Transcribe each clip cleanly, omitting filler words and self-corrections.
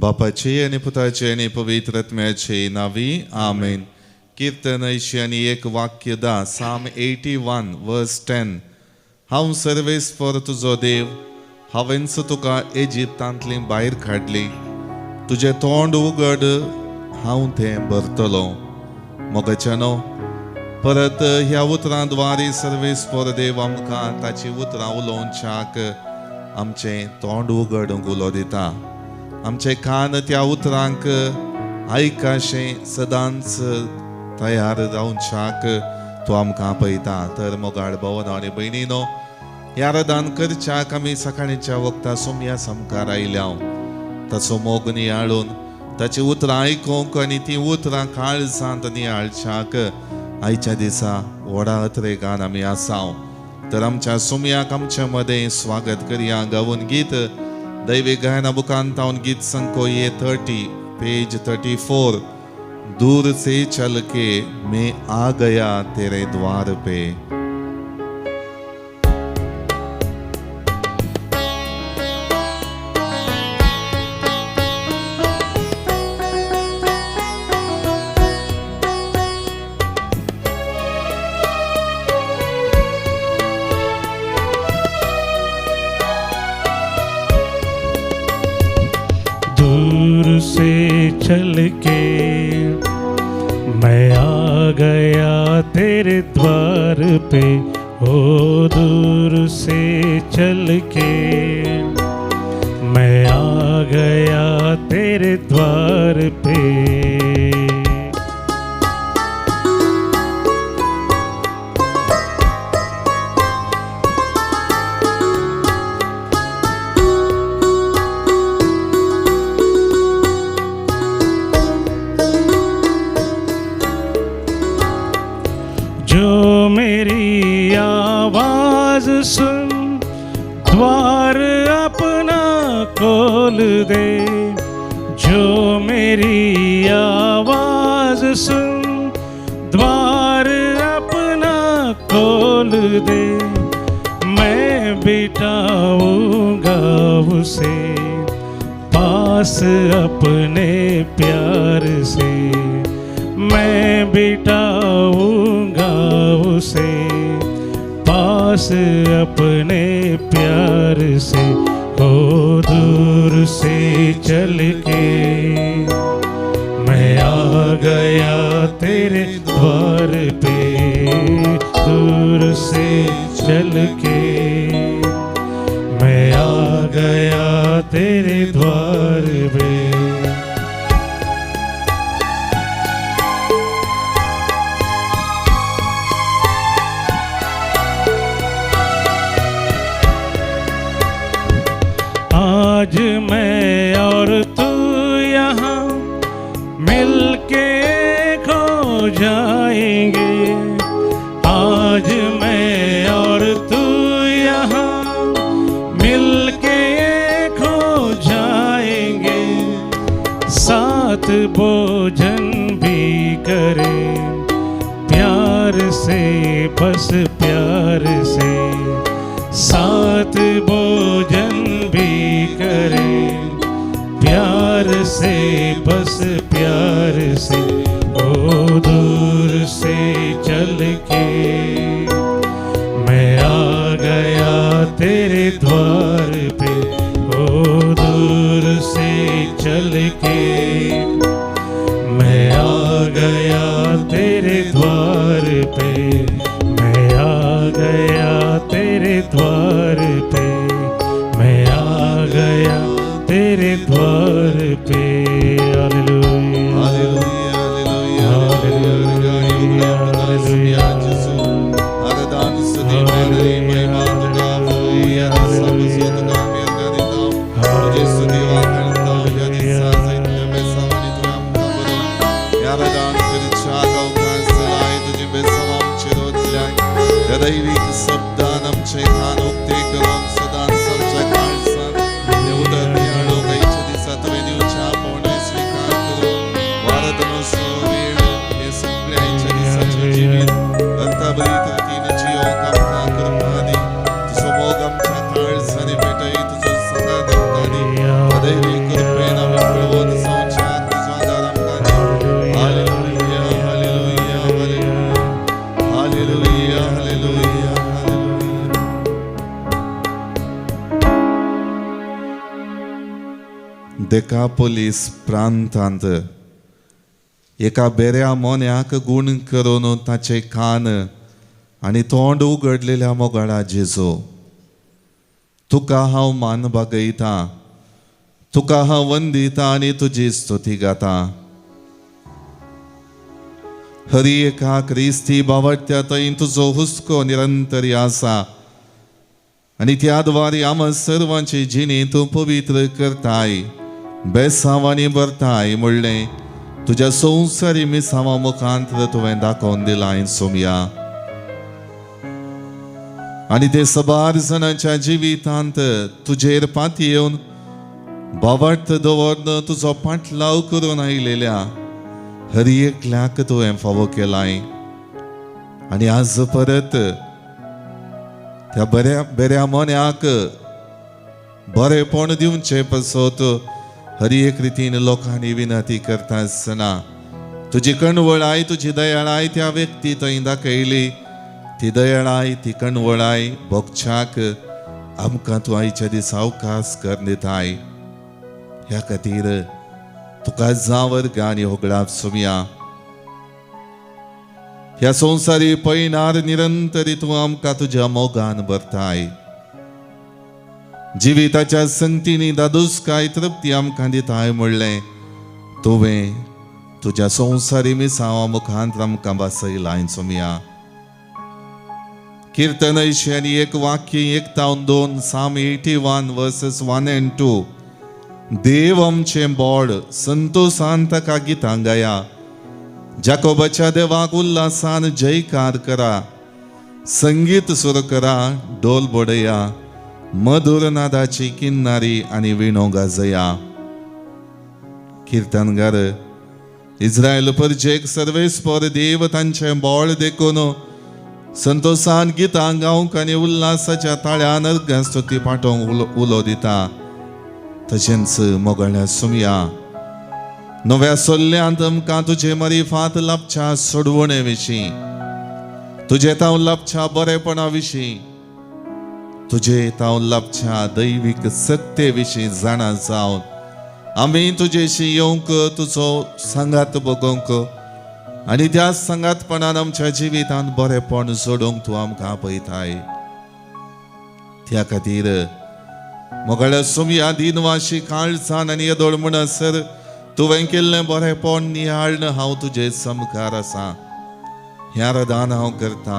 बापाचे आणि पुताचे आणि पवित्र आत्म्याचे नावी आमेन. कीर्तन 101 वाक्य दा साम 81 वर्स 10. हांव सर्वेस्पर तुजो देव, हांवेंच तुका इजिप्तांतली भायर काडली. तुझे तोंड उगड, हांव तें भरतलो. मोगाच्यानो, परत ह्या उतरांद्वारे सर्वेस्पर देव आमकां ताची उतरां उलोवच्याक आमचें तोंड उगडूंक उलो दिता. आमचे कान त्या उतरांक आयकाशें सदांच तयार रावच्याक तो आमकां आपयता. तर मोगाळ भावांनो आनी भयणीनो, ह्या रादान करच्याक आमी सकाळीच्या वखदां सुमया समकार आयल्या. ताचो मोग नियाळून ताची उतरां आयकूंक आनी ती उतरां काळजांत नियाळच्याक आयच्या दिसा व्हडा अत्रेगान आमी आसाव. तर आमच्या सुमयाक आमच्या मदें स्वागत करया. गावून गीत दैविक गायना बुकांत हांव गीत संकोये 30 पेज 34. दूर से चल के मैं आ गया तेरे द्वार पे. दूर से चल के मैं आ गया तेरे द्वार पे. ओ दूर से चल के मैं आ गया तेरे द्वार पे. जो मेरी आवाज सुन द्वार अपना खोल दे. जो मेरी आवाज सुन द्वार अपना खोल दे. मैं बिठाऊंगा उसे पास अपने प्यार से. मैं बिठाऊंगा उसे पास अपने प्यार से. हो दूर से चल के मैं आ गया तेरे द्वार पे. दूर से चल के मैं आ गया तेरे द्वार पे. आज मैं और तू यहाँ मिलके खो जाएंगे. आज मैं और तू यहाँ मिलके खो जाएंगे. साथ भोजन भी करें प्यार से, बस प्यार से. साथ भोजन भी करें प्यार से, बस प्यार से. ओ दूर से चल के मैं आ गया तेरे द्वार पे. ओ दूर से चल के मैं आ गया तेरे द्वार पे. मैं आ गया तेरे द्वार पे. मैं आ गया तेरे द्वार पे. Hallelujah hallelujah hallelujah hallelujah. आराधना स्तुति महिमा हालेलुया. सब स्तुति का मैं करता हूं. तुझे स्तुति वा करता हूं. यदि साजिद में देकापोलीस प्रांतांत एका बऱ्या मोन्याक गुण करून ताचे कान आनी तोंड उगडलेल्या मोगाळा जेजो, तुका हांव मान बागयता, तुका हांव वंदिता आनी तुजी स्तुती गाता. हरी एका क्रिस्ती बावट्या थंय तुजो हुस्को निरंतरी आसा आनी त्या द्वारे आम सर्वांची जिणी तूं पवित्र करताय, बेसांवांनी भरताय म्हणलें तुज्या संवसारी मिसांवा मुखांतर तुवें दाखोवन दिलाय सोमया. आनी ते सबार जणांच्या जिवितांत तुजेर पाती येवन बावट दवरन तुजो पाटलाव करून आयलेल्या हर एकल्याक तुवें फावो केलाय. आनी आज परत त्या बऱ्या मोन्याक बरेपण दिवचे पसत हर एक रितीन लोकांनी विनंती करता आसतना तुजी कणवळाय, तुजी दयाळाय त्या व्यक्ती थंय दाखयली. ती दयाळाय, ती कणवळाय भोगच्याक आमकां तूं आयच्या दिसा अवकाश कर दिताय. ह्या खातीर तुका जावर गाणी होगळाप सोमया. ह्या संवसारी पैनार निरंतरी तूं आमकां तुज्या मोगान भरताय. जिविताच्या संगतीनी दादूसकाय तृप्ती आमकां दिताय म्हणलें तुवें तुज्या संवसारी मिसांवा मुखांत आमकां बसयलाय सोमया. कीर्तन 101 वाक्य 1-2 Psalm 81 verses 1 and 2. देव आमचे बोड संतोषान ताका गितां गाया, जाकोबाच्या देवाक उल्हासान जयकार करा, संगीत सुर करा, ढोल बडया, मधुर नादाची किन्नारी आनी विणो गाजया. कीर्तनगार इस्रायल परजेक सर्वेस्पर देव तांचे बोळ देखून संतोषान गितां गावंक आनी उल्हासाच्या ताळ्यान स्तुती पाठोवंक उलो दिता. तशेंच मोगळ्या सोमया नव्या सोल्ल्यांत आमकां तुजे मरिफात लाभच्या सोडवणे विशीं, तुजे ताव लाभच्या बरेपणा विशीं, तुजे ताव लाभच्या दैवीक सत्ते विशीं जाणा जावन आमी तुजेशी येवंक, तुजो सांगात बगोवंक आनी त्या सांगातपणान आमच्या जिवितांत बरेपण जोडूंक तूं आमकां आपयताय. त्या खातीर मोगळ्या सोमया दिनवाशी काळजान आनी येदोळ म्हणसर तुवें केल्लें बरेपण नियाळन हांव तुजे समकार आसा. ह्या रदान हांव करता,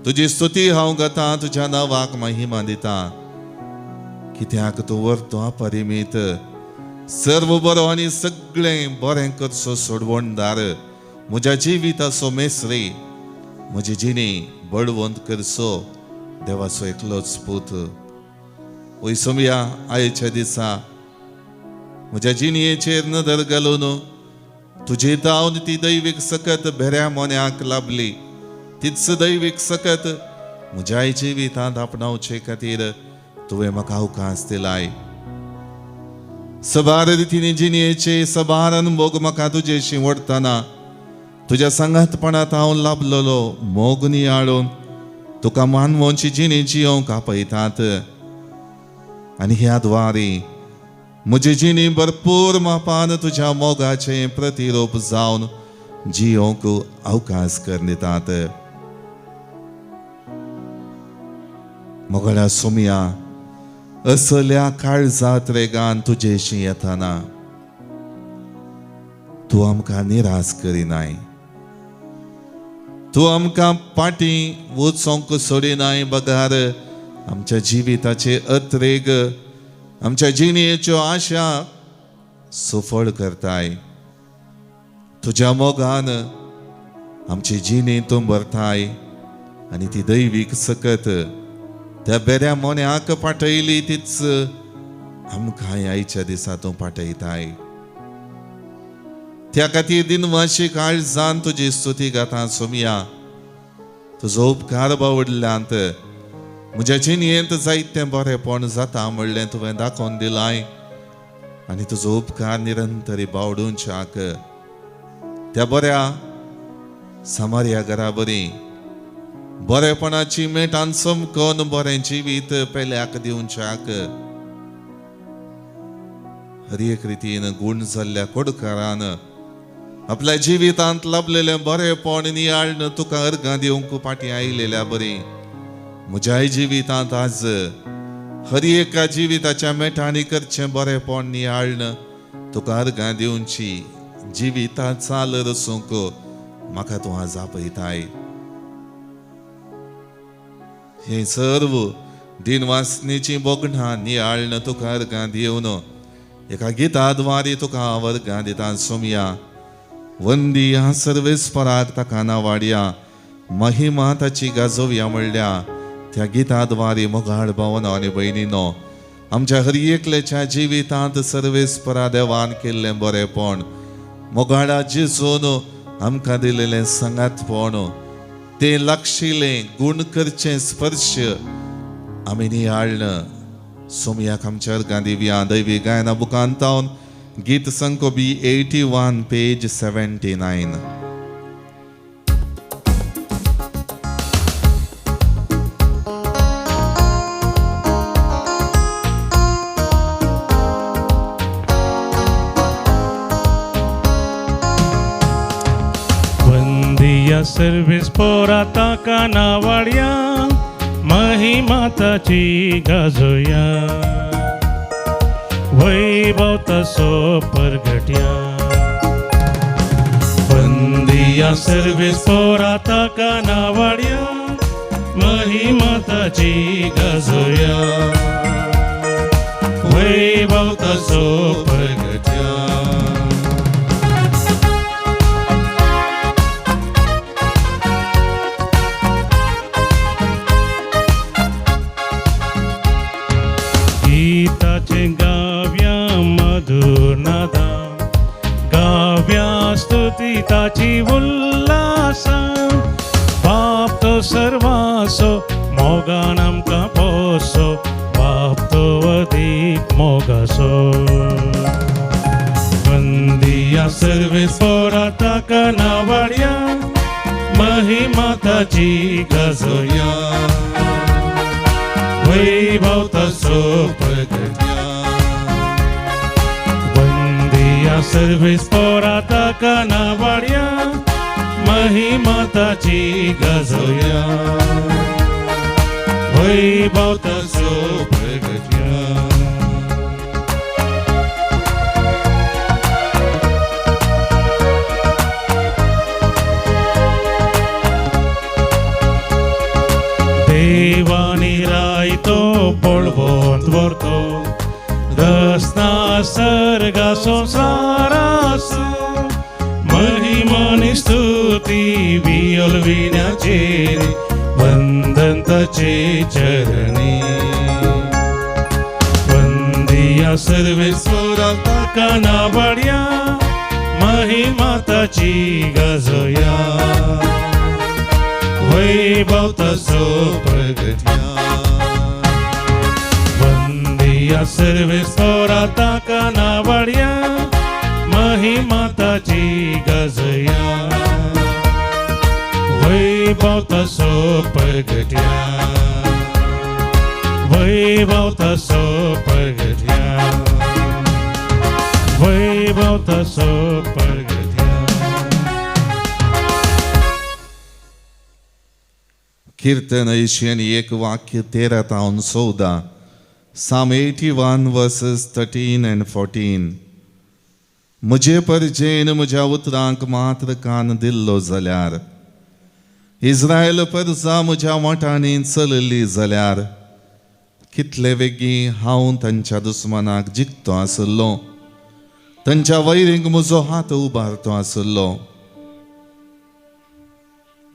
तुजी स्तुती हांव गाता, तुज्या नांवाक महिमा दिता. कित्याक तूं व्हरतो अपरिमीत, सर्व बरो आनी सगळें बरें करचो सोडवणदार, म्हज्या जिविताचो मेस्री, म्हजी जिणी बळवंत करचो देवाचो एकलोच पूत. वय सोमया आयच्या दिसा म्हज्या जिणयेचेर नदर घालून तुजी दावन ती दैवीक सकत बऱ्या मोन्याक लाभली, तीच दैवीक सकत म्हज्याय जिवितांत आपणावचे खातीर तुवें म्हाका अवकाश दिलाय. सबार रितीनी जिणयेचे सबार अनुभोग म्हाका तुजेशी वडतना तुज्या सांगातपणांत हांव लाभलोलो मोग नियाळून तुका मानवोंची जिणी जियोंक आपयतात. आनी ह्या द्वारे म्हजी जिणी भरपूर मापान तुज्या मोगाचे प्रतिरूप जावन जियोंक अवकाश कर दितात. मोगळ्या सोमया असल्या काळजात रेगान तुजेशी येताना तूं आमकां निराश करिनाय, तूं आमकां पाटी वचोंक सोडिनाय. बगार आमच्या जिविताचे अत्रेग, आमच्या जिणयेच्यो आशा सफळ करताय. तुज्या मोगान आमची जिणी तूं भरताय आनी ती दैवीक सकत त्या बऱ्या मोन्याक पाठयली तीच आमकां आयच्या दिसा तूं पाठयताय. त्या खातीर दिनवाशी काळजान तुजी स्तुती गाता सोमया. तुजो उपकार बावडल्यांत म्हज्या जिणयेंत जायतें बरेपण जाता म्हणलें तुवें दाखोवन दिलाय आनी तुजो उपकार निरंतरी बावडूंच्याक त्या बऱ्या सामार्या घरा बरी बरेपणाची मेटान समकोन बरें जिवीत पेल्याक दिवच्याक हर एक रितीन गुण जाल्ल्या कोडकारान आपल्या जिवितांत लाभलेले बरेपण नियाळन तुका अर्गां दिवंक फाटीं आयलेल्या बरी म्हज्याय जिवितांत आज हर एका जिविताच्या मेठांनी करचें बरेपण नियाळन तुका अर्गां दिवची जिवितां चाल रसूंक म्हाका तूं आज आपयताय. हे सर्व दिनवासनेची बोगणां नियाळन तुका अर्गां दिवन एका गिताद्वारे तुका हांव अर्गां दिता. सोमया वंदिया सर्वेस्पराक ताका नावाडया महिमा ताची गाजोवया म्हणल्या त्या गिताद्वारे मोगाळ भावनो आनी भयणीनो आमच्या हर एकल्याच्या जिवितांत सर्वेस्परा देवान केल्लें बरेपण मोगाळा जिजोन आमकां दिलेलें सांगातपण तें लागशिल्लें गुण करचें स्पर्श आमी नियाळन सोमयाक आमच्या अर्गां दिवया. दैवी गायना बुकांतावन गीत संकोबी 81 पेज 79. वंदिया सर्वेस्परा ताका नावाडया महिमा ताची गाजोया वैभव तसो परगट्या. वंदिया सर्वेस्परा ताका नावाडया महिमा ताची गाजोया वैभव तसो परगट्या. गीताचे गाव्या मधुर नादा गाव्या स्तुती ताची उल्हास बाप तो सर्वासो मोगान आमकां पोसो बाप तो अदीक मोगासो. वंदिया सर्वेस्परा ताका नावाडया महिमा ताची गाजोया वैभव तसो परगट्या. वंदिया सर्वेस्परा ताका नावाडया महिमा ताची गाजोया वैभव तसो परगट्या. देवानी रायतो बोळवोंत व्हरतो रस्ता सर्गा संसारास महिमानी स्तुती वियोलविण्याचेर वंदन ताचे चरणी. वंदिया सर्वेस्परा ताका नावाडया महिमा ताची गाजोया वैभव तसो परगट्या. वंदिया सर्वेस्परा ताका नावाडया महिमा ताची गाजोया वैभव तसो परगट्या वैभव तसो परगट्या वैभव तसो परगट्या. कीर्तन 81 वाक्य 13 तावन 14. Psalm 81 verses 13 and 14. म्हजे परजेन म्हज्या उतरांक मात्र कान दिल्लो जाल्यार इस्रायल परजा म्हज्या मोठांनी चलली जाल्यार कितले वेगीं हांव तांच्या दुस्मनाक जिखतो आसलो तांच्या वैरींक म्हजो हात उबारतो आसलो.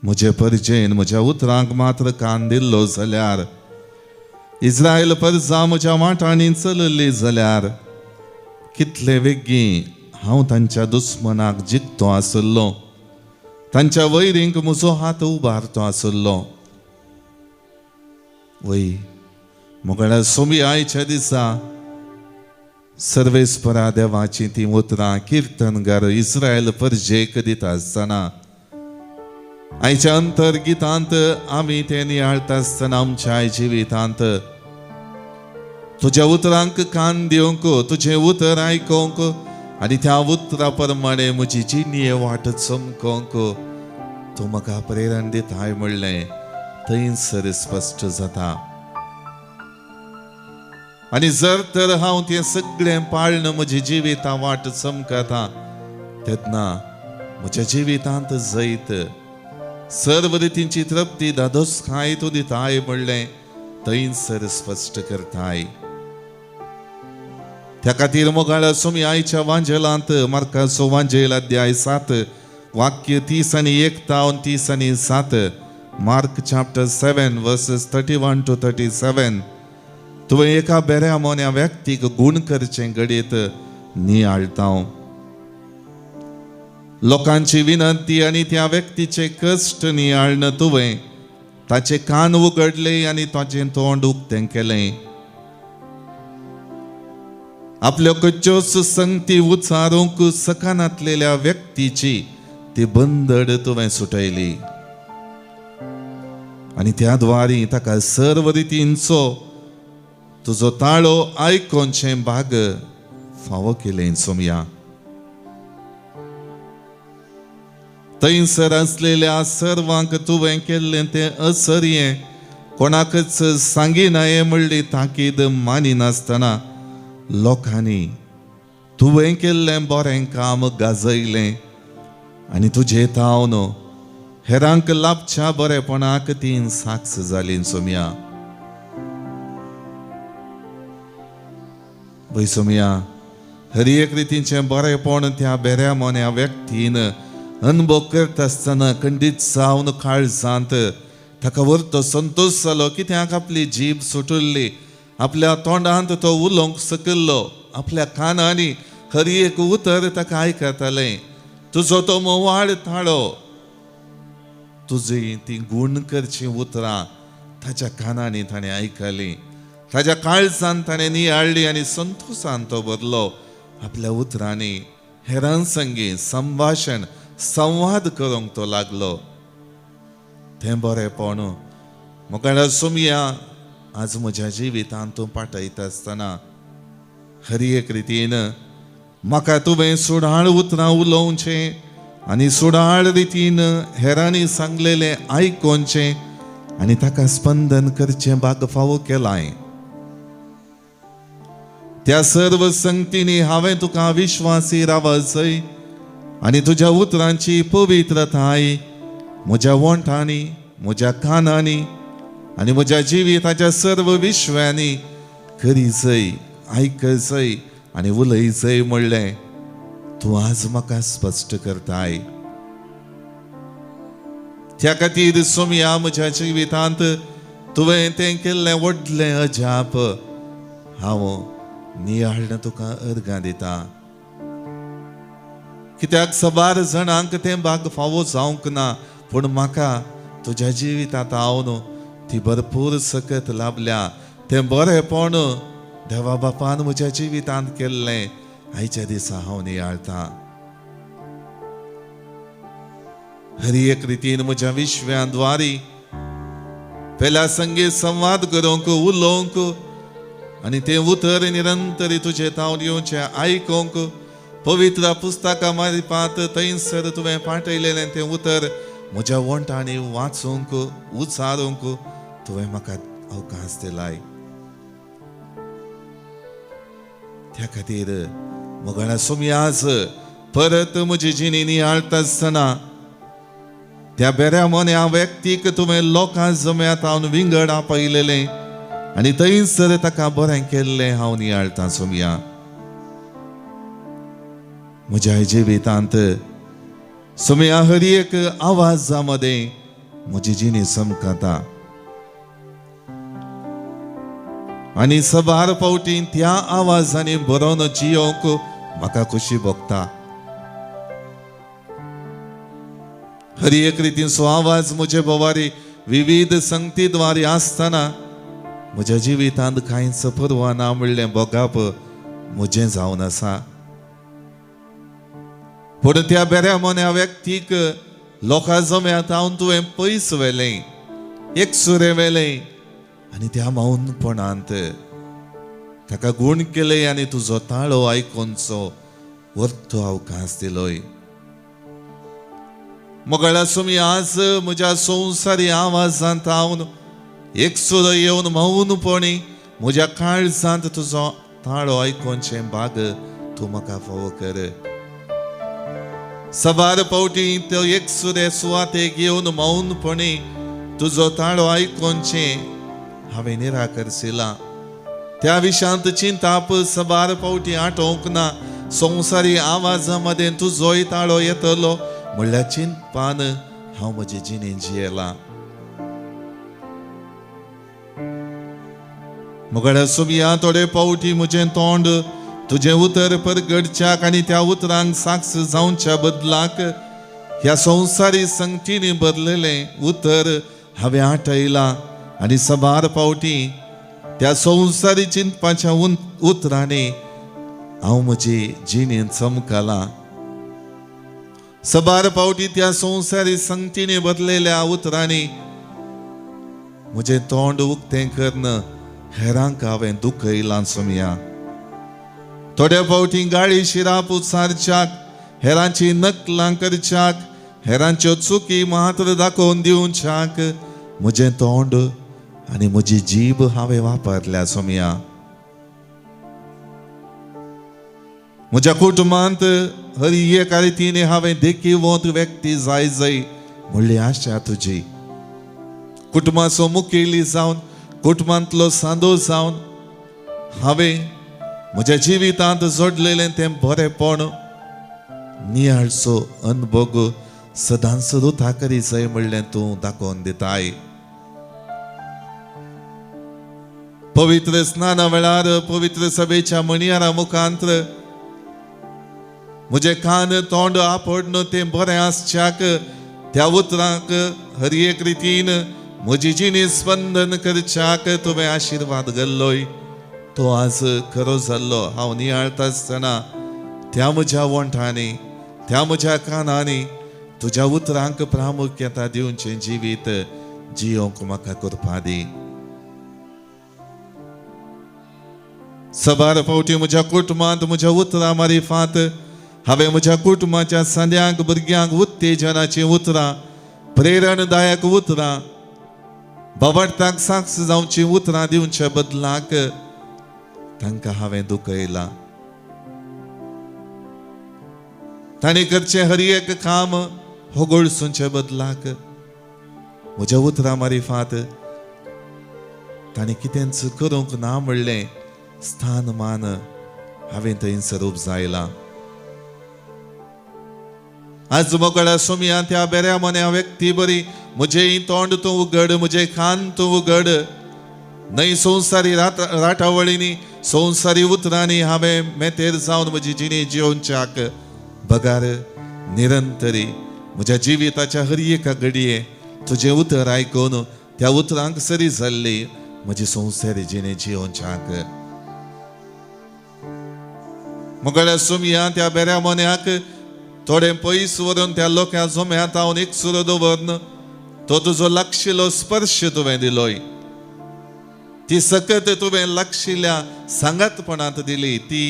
म्हजे परजेन म्हज्या उतरांक मात्र कान दिल्लो जाल्यार इस्रायल परजा म्हज्या वाटांनी चलली जाल्यार कितले वेगीं हांव तांच्या दुस्मनाक जिखतो आसलो तांच्या वैरींक म्हजो हात उबारतो आसलो. वय मोगळ्या सोमी आयच्या दिसा सर्वेस्परा देवाची ती उतरां कीर्तनगार इस्रायल परजेक दिता आसतना आयच्या अंतर्गितांत आमी ते नियाळटा आसतना आमच्या जिवितांत तुझ्या उतरांक कान दिवंक, तुझे उतर आयकोंक आणि त्या उतरा प्रमाणे म्हजी जिणी वाट चमकोंक तू म्हाका प्रेरण दिताय म्हणलें थंयसर स्पश्ट जाता. आणि जर तर हांव तें सगळें पाळन म्हजे जिविता वाट चमकता तेन्ना म्हज्या जिवितांत जैत सर्व रितींची तृप्ती दादोसकाय तूं दिताय म्हणलें थंयसर स्पश्ट करताय. त्या खातीर मोगाळ आसूं आयच्या वांजेलांत मार्काचो वांजेल अध्याय 7 वाक्य 30 आनी 1 तावन 30 आनी 7. Mark chapter 7 versus 31 to 37. तुवें एका बऱ्या मोन्या व्यक्तीक गूण करचें घडयत नियाळतां. लोकांची विनंती आनी त्या व्यक्तीचे कश्ट नियाळन तुवें ताचे कान उगडले आनी ताचें तोंड उक्तें केलें. आपल्यो कच्च्योच संगती उचारूंक सकानातलेल्या व्यक्तीची ती बंदड तुवें सुटयली आनी त्या द्वारी ताका सर्व रितींचो तुजो ताळो आयकोनचें भाग फावो केलें. सोमया थंयसर आसलेल्या सर्वांक तुवें केल्लें तें असर्यें कोणाकच सांगिनाये म्हणली ताकीद मानिनासतना लोकांनी तुवें केल्लें बरें काम गाजयलें आनी तुजें तावन हेरांक लाभच्या बरेपणाक ती साक्ष जाली. सोमया पळय सोमया, हर एक रितीचें बरेपण त्या बऱ्या मोन्या व्यक्तीन अनुभव करता आसतना खंडीत जावन काळजांत ताका व्हरतो संतोष जालो, कित्याक आपली जीब सुटुल्ली, आपल्या तोंडांत तो उलोवंक सकयल्लो, आपल्या कानांनी हर एक उतर ताका आयकतालें. तुजो तो मोवाळ ताळो, तुजी ती गूण करची उतरां ताच्या कानांनी ताणें आयकली, ताच्या काळजांत ताणें नियाळली आनी संतोशान तो भरलो. आपल्या उतरांनी हेरां संगी संभाशण संवाद करूंक तो लागलो. तें बरेंपण मोगाळ सोमया आज म्हज्या जिवितांत तूं पाठयता आसतना हर एक रितीन म्हाका तुवें सुडाळ उतरां उलोवचें आनी सुडाळ रितीन हेरांनी सांगलेलें आयकोनचें आनी ताका स्पंदन करचें भाग फावो केलाय. त्या सर्व संगतींनी हांवें तुका विश्वासी रावचय आनी तुज्या उतरांची पवित्रताय म्हज्या वोंटांनी, म्हज्या कानांनी आनी म्हज्या जिविताच्या सर्व विश्व्यांनी करीचय, आयकचय आनी उलयचय म्हणलें तूं आज म्हाका स्पश्ट करताय. त्या खातीर सोमया म्हज्या जिवितांत तुवें तें केल्लें व्हडलें अजाप हांव नियाळन तुका अर्गां दिता. कित्याक सबार जाणांक तें भाग फावो जावंक ना, पूण म्हाका तुज्या जिवितांत हांव ती भरपूर सकत लाभल्या. तें बरेंपण देवा बापान म्हज्या जिवितांत केल्लें आयच्या दिसा हांव नियाळतां. हर एक रितीन म्हज्या विश्व्यां द्वारी पेल्या संगे संवाद करूंक, उलोवंक आनी तें उतर निरंतरी तुजें तावन येवचें आयकोंक, पवित्र पुस्तका मारिपांत थंयसर तुवें पाठयलेलें तें उतर म्हज्या वोंटांनी वाचूंक, उचारूंक तुवें म्हाका अवकाश दिलाय. त्या खातीर मोगाळा सोमयाज परत म्हजी जिणी नियाळटा आसतना त्या बऱ्या मोन्या व्यक्तीक तुवें लोकां जम्यांत हांव विंगड आपयलेलें आनी थंयसर ताका बरें केल्लें हांव नियाळटां. सोमया म्हज्या जिवितांत सोमया हर एक आवाजा मदें म्हजी जिणी चमकता आनी सबार फावटी त्या आवाजांनी बरोवन जियोंक म्हाका खुशी भोगता. हर एक रितीचो आवाज म्हजे बोवारी विविध संगती द्वारे आसतना म्हज्या जिवितांत कांयच परवा ना म्हणलें बोगाप म्हजें जावन आसा. पूण त्या बऱ्या मोन्या व्यक्तीक लोकां जम्यांत हांव तुवें पयस व्हेलें, एक सुरे व्हेलें आनी त्या मौनपणांत ताका गूण केले आनी तुजो ताळो आयकोनचो वर्तो अवकाश दिलोय. मोगळा सुमी आज म्हज्या संवसारी आवाजांत हांव एकसुरो येवन मौनपणी म्हज्या काळजांत तुजो ताळो आयकोनचे भाग तूं म्हाका फावो कर. सबार पावटी तो एकसुरे सुवातेक येवन मौनपणी तुजो ताळो आयकोनचे हांवें निराकरसिला. त्या विशांत चिंताप सबार पावटी आठोवंक ना. संवसारी आवाजा मदें तुजोय ताळो येतलो म्हणल्यार चिंतपान हांव म्हजे जिणेंत जियेला. मुगड्या सुमया थोडे पावटी म्हजें तोंड तुजें उतर परगडच्याक आनी त्या उतरांक साक्ष जावच्या बदलाक ह्या संवसारी संगतींनी बदललेलें उतर हांवें आठयलां आनी सबार पावटी त्या संवसारी चिंतपाच्या उतरांनी हांव म्हजी जिणेंत चमकलां. सबार पावटी त्या संवसारी संगतींनी बदललेल्या उतरांनी म्हजें तोंड उक्तें करन हेरांक हांवें दुखयलां सुमया. थोड्या फावटी गाळी शिराप उचारच्याक, हेरांची नकलां करच्याक, हेरांच्यो चुकी मात्र दाखोवन दिवच्याक म्हजें तोंड आनी म्हजी जीब हांवें वापरल्या सुमया. म्हज्या कुटुंबांत हर एका रितीने हांवें देखीवंत व्यक्ती जाय म्हणली आशा तुजी. कुटुंबाचो मुखेली जावन, कुटुंबांतलो सांदो जावन हांवें म्हज्या जिवितांत जोडलेलें तें बरेंपण नियाळसो अनुभव सदांच रुथा करी जाय म्हणलें तूं दाखोवन दिताय. पवित्र स्नाना वेळार पवित्र सभेच्या मणयारा मुखांतर म्हजे कान तोंड आपडन तें बरें आसच्याक त्या उतरांक हर एक रितीन म्हजी जिणी स्पंदन करच्याक तुवें आशिर्वाद घाल्लोय. तो आज खरो जाल्लो. हांव नियाळता आसतना त्या म्हज्या वंठांनी, त्या म्हज्या कानांनी तुज्या उतरांक प्रामुख्यता दिवचें जिवीत जियोंक म्हाका करपा दी. सबार फावटी म्हज्या कुटुंबांत म्हज्या उतरां मारिफात हांवें म्हज्या कुटुंबाच्या सद्यांक भुरग्यांक उत्तेजनाची उतरां, प्रेरणदायक उतरां, बाबडताक साक्ष जावची उतरां दिवच्या बदलाक तांकां हांवें दुखयलां. तांणी करचें हर एक काम होगळसूंचे बदलाक म्हज्या उतरां मारिफात तांणी कितेंच करूंक ना म्हणलें स्थान मान हांवें थंयसर उब जायलां. आज मोगळ्या सुमया त्या बऱ्या मन्या व्यक्ती बरी म्हजें तोंड तूं उगड, म्हजें कान तूं उगड. न्हय संवसारी राटावळींनी, संवसारी उतरांनी हांवें मेतेर जावन म्हजी जिणी जियोवच्याक बगार निरंतरी म्हज्या जिविताच्या हर एका घडये तुजें उतर आयकून त्या उतरांक सरी जाल्ली म्हजी संवसारी जिणी जियोवच्याक. मोगळ्या सुमया त्या बऱ्या मन्याक थोडे पयस व्हरून त्या लोकां जोम्यांत हांव एक सुरो दवरन तो तुजो लागशिल्लो स्पर्श तुवें दिलोय. ती सकत तुवें लागशिल्ल्या सांगातपणांत दिली. ती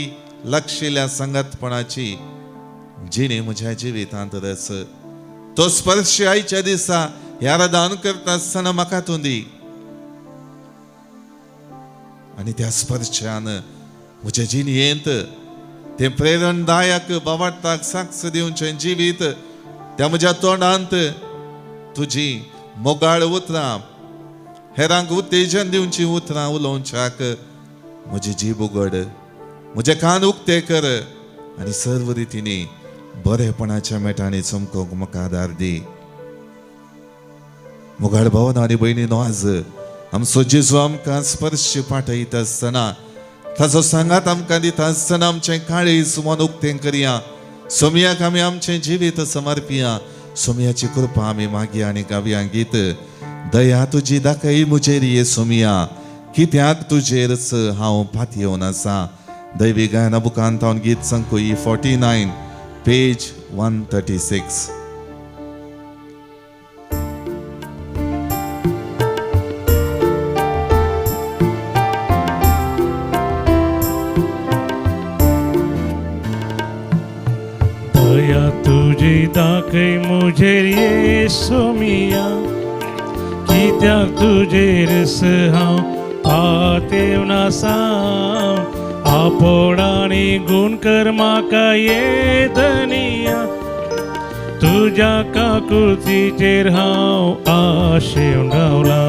लागशिल्ल्या सांगातपणाची जिणी म्हज्या जिवितांत रस. तो स्पर्श आयच्या दिसा ह्या रादान करता आसतना म्हाका तूं दी. आनी त्या स्पर्शान म्हज्या जिणयेंत तें प्रेरणदायक बाबडताक साक्ष दिवचें जिवीत त्या म्हज्या तोंडांत तुजी मोगाळ उतरां, हेरांक उत्तेजन दिवची उतरां उलोवच्याक म्हजी जीब उगड, म्हजे कान उक्ते कर आनी सर्व रितीनी बरेपणाच्या मेटांनी चमकोवंक म्हाका आदार दी. मोगाळ भावन आनी भयणीनो, आज आमचो जेजू आमकां स्पर्श पाठयता आसतना, ताचो सांगात आमकां दिता आसतना आमचें काळीज मन उक्तें करया. सोमयाक आमी आमचें जिवीत समर्पिया. सोमयाची कृपा आमी मागया आनी गावया गीत. दया तुजी दाखय मुजेर ये सोमया, कित्याक तुजेरच हांव पातयेवन आसा. दैवी गायना बुकांत हांव गीत संकुई 49 पेज 136. दाखय मुझेर येसू मिया कित्याक तुजेरस हांव पातेवना साम आपोडानी गुण कर म्हाका येदनिया तुज्या काकुळतीचेर हांव आशेवन रावला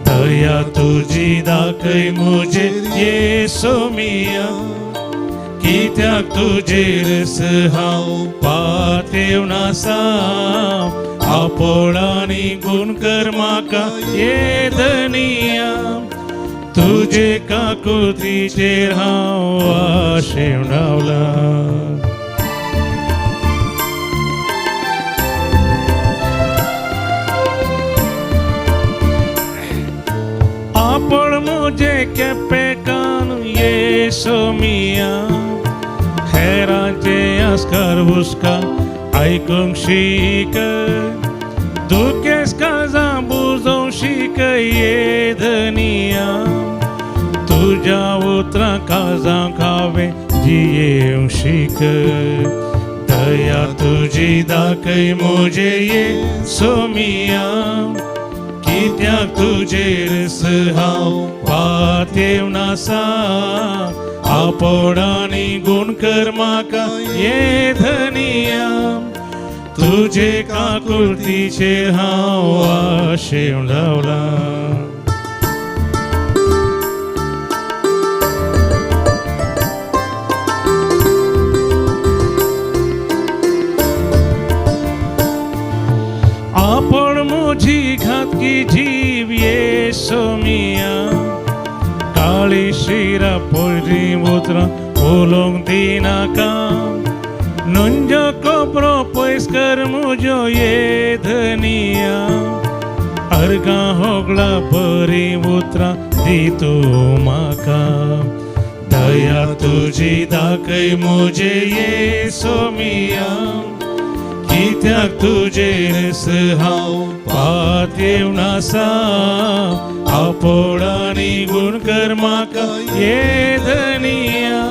दया तुजी दाखय मुझेर येसू मिया कित्याक तुजेरस हांव पातेवना साम आपोळानी गुण कर म्हाका येदनिया तुजे काकुळतीचेर हांव आशेवन रावला आपोळ मुझे केपेकान येसू मिया हेरांचे आस्कार हुस्का आयकूंक शीक दुखेस काळजां बुजोवंक शीक येदनिया तुज्या उतरां काळजांक हांवें जियेवंक शीक दया तुजी दाखय मुझे येसू मिया कित्याक तुजेरस हांव पातेवना साम आपोडानी गुण कर म्हाका येदनिया तुजे काकुळतीचेर हांव आशेवन रावला आपोळ मुझी घातकी जीव येसू मिया काळी शिरा पयली उतरां उलोवंक दिनाका नुंजो कोपरो पयस कर मुजो येदनिया अर्गां होगळा बरी उतरां दी तूं म्हाका दया तुजी दाखय मुझे येसू मिया कित्याक तुजेरस हांव पातेवना साम आपोळानी गुण कर म्हाका येदनिया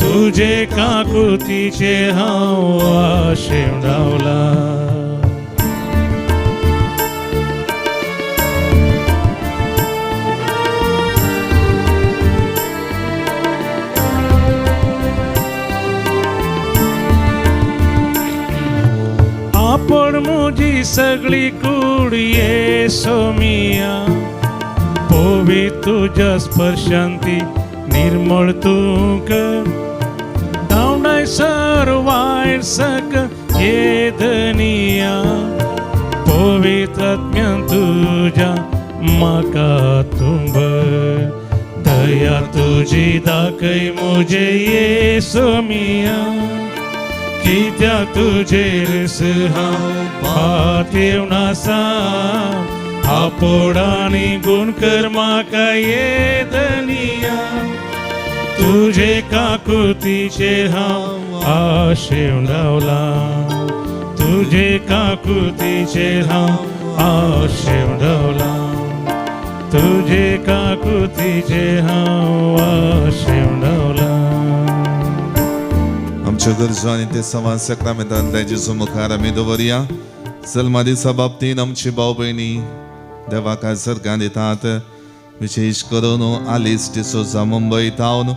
तुजे काकुळतीचेर हांव आशेवन रावला आपोळ मुजी सगळी कूड येसू मिया पोवी तुज्या स्पर्शांती निर्मळ तूं कर धांवडाय सर वायट सक येदनिया पवित्रात्म्यान तुज्या म्हाका तुंबर दया तुजी दाखय मुझे येसू मिया कित्याक तुजेरस हांव पातेवना साम आपोडानी गुण कर म्हाका येदनिया तुजे काकुळतीचेर हांव आशेवन रावला तुजे काकुळतीचेर हांव आशेवन रावला तुजे काकुळतीचेर हांव आशेवन रावला आमच्या गरजो आनी ते संवाद सक्रमेंतान जेजू मुखार आमी दवरया जल्मा दिसा बाबतीन आमची भाव भयणी देवाक सर्गां दितात विशेष करून आलिस डिसोजा मुंबय तावन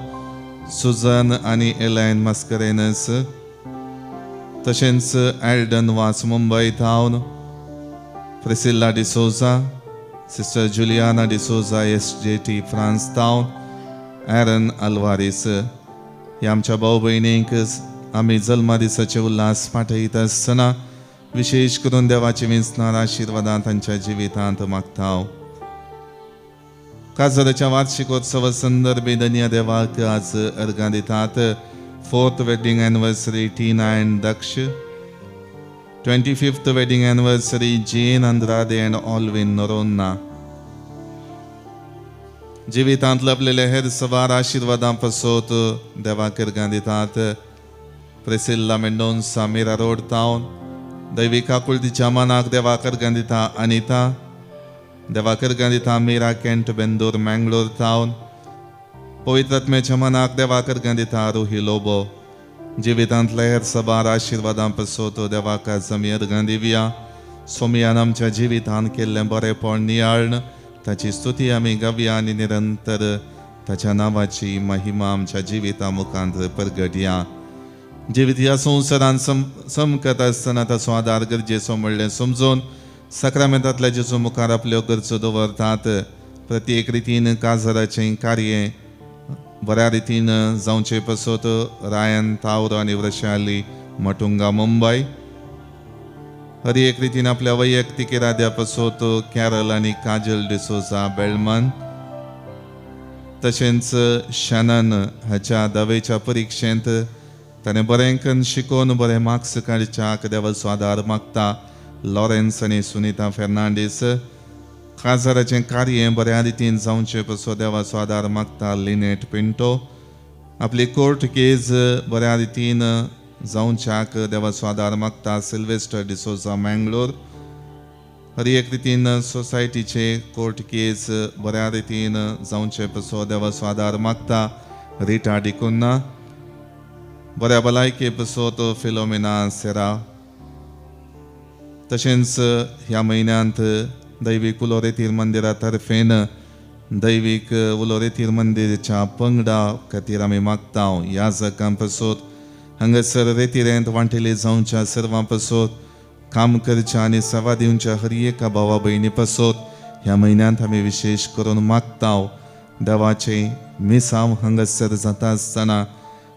सुजन आनी एलायन मास्करेनस तशेंच एल्डन वास मुंबय तावन Priscilla D'Souza sister Juliana D'Souza SJT France तावन एरन अल्वारिस ह्या आमच्या भाव भयणींक आमी जल्मा दिसाचे उल्हास पाठयत आसतना विशेष करून देवाची विंचणार आशिर्वादां तांच्या जिवितांत मागता काजराच्या वार्षिकोत्सव संदर्भी धन्य देवाक आज अर्गां दितात 4th wedding anniversary Tina and Daksh 25th wedding anniversary Jane Andrade and Alvin Noronna जिवितांत लभलेले हेर सवार आशिर्वादां पासोत देवाक अर्गां दितात प्रिसिल्ला मेंडोन्सा मिरा रोड तावन दैवी काकुळतीच्या मनाक देवाक अर्गां दिता अनिता देवाक अर्गां दिता मीरा केंट बेंदूर मंगळूर तावन पवित्रात्म्याच्या मनाक देवाक अर्गां दिता रुही लोबो जिवितांतल्या हेर सबार आशिर्वादां पासत देवाका जमी अर्गां दिवया. सोमयान आमच्या जिवितांत केल्लें बरेंपण नियाळन ताची स्तुती आमी गावया आनी निरंतर ताच्या नांवाची महिमा आमच्या जिवितां मुखांत परगटया. जिवीत ह्या संवसारांत समकत आसतना ताचो आदार गरजेचो म्हणलें समजून सक्रामेंतांतल्या जेजू मुखार आपल्यो गरजो दवरतात. प्रत्येक रितीन काजराचें कार्य बऱ्या रितीन जावचें पासत रायन तावरो आनी वृशाली मटुंगा मुंबय. हर एक रितीन आपल्या वैयक्तीक इराद्या पासत कॅरल आनी काजल डिसोजा बेळमन. तशेंच शॅनन हाच्या धवेच्या परिक्षेंत ताणें बरें करून शिकून बरे मार्क्स काडच्याक देवाचो आदार मागता. लॉरेन्स आनी सुनीता फेर्नांडीस. काजाराचें कार्य बऱ्या रितीन जावचें पासत देवाचो आदार मागता. लिनेट पिंटो. आपली कोर्ट केस बऱ्या रितीन जावच्याक देवाचो आदार मागता. सिल्वेस्टर डिसोजा मँगलोर. हर एक रितीन सोसायटीचे कोर्ट केस बऱ्या रितीन जावचे पासत देवाचो आदार मागता. रिटा डिकुन्ना. बऱ्या भलायके पासत फिलोमिना सेरा. तशेंच ह्या म्हयन्यांत दैवीक उलोरेतीर मंदिरा तर्फेन दैवीक उलोरेतीर मंदिराच्या पंगडा खातीर आमी मागता. ह्या जगां पासत हांगासर रेतीरेंत वांटेले जावच्या सर्वां पासत काम करच्या आनी सेवा दिवच्या हर एका भावा भयणी पासत ह्या म्हयन्यांत आमी विशेश करून मागता. देवाचे मिसांव हांगासर जाता आसतना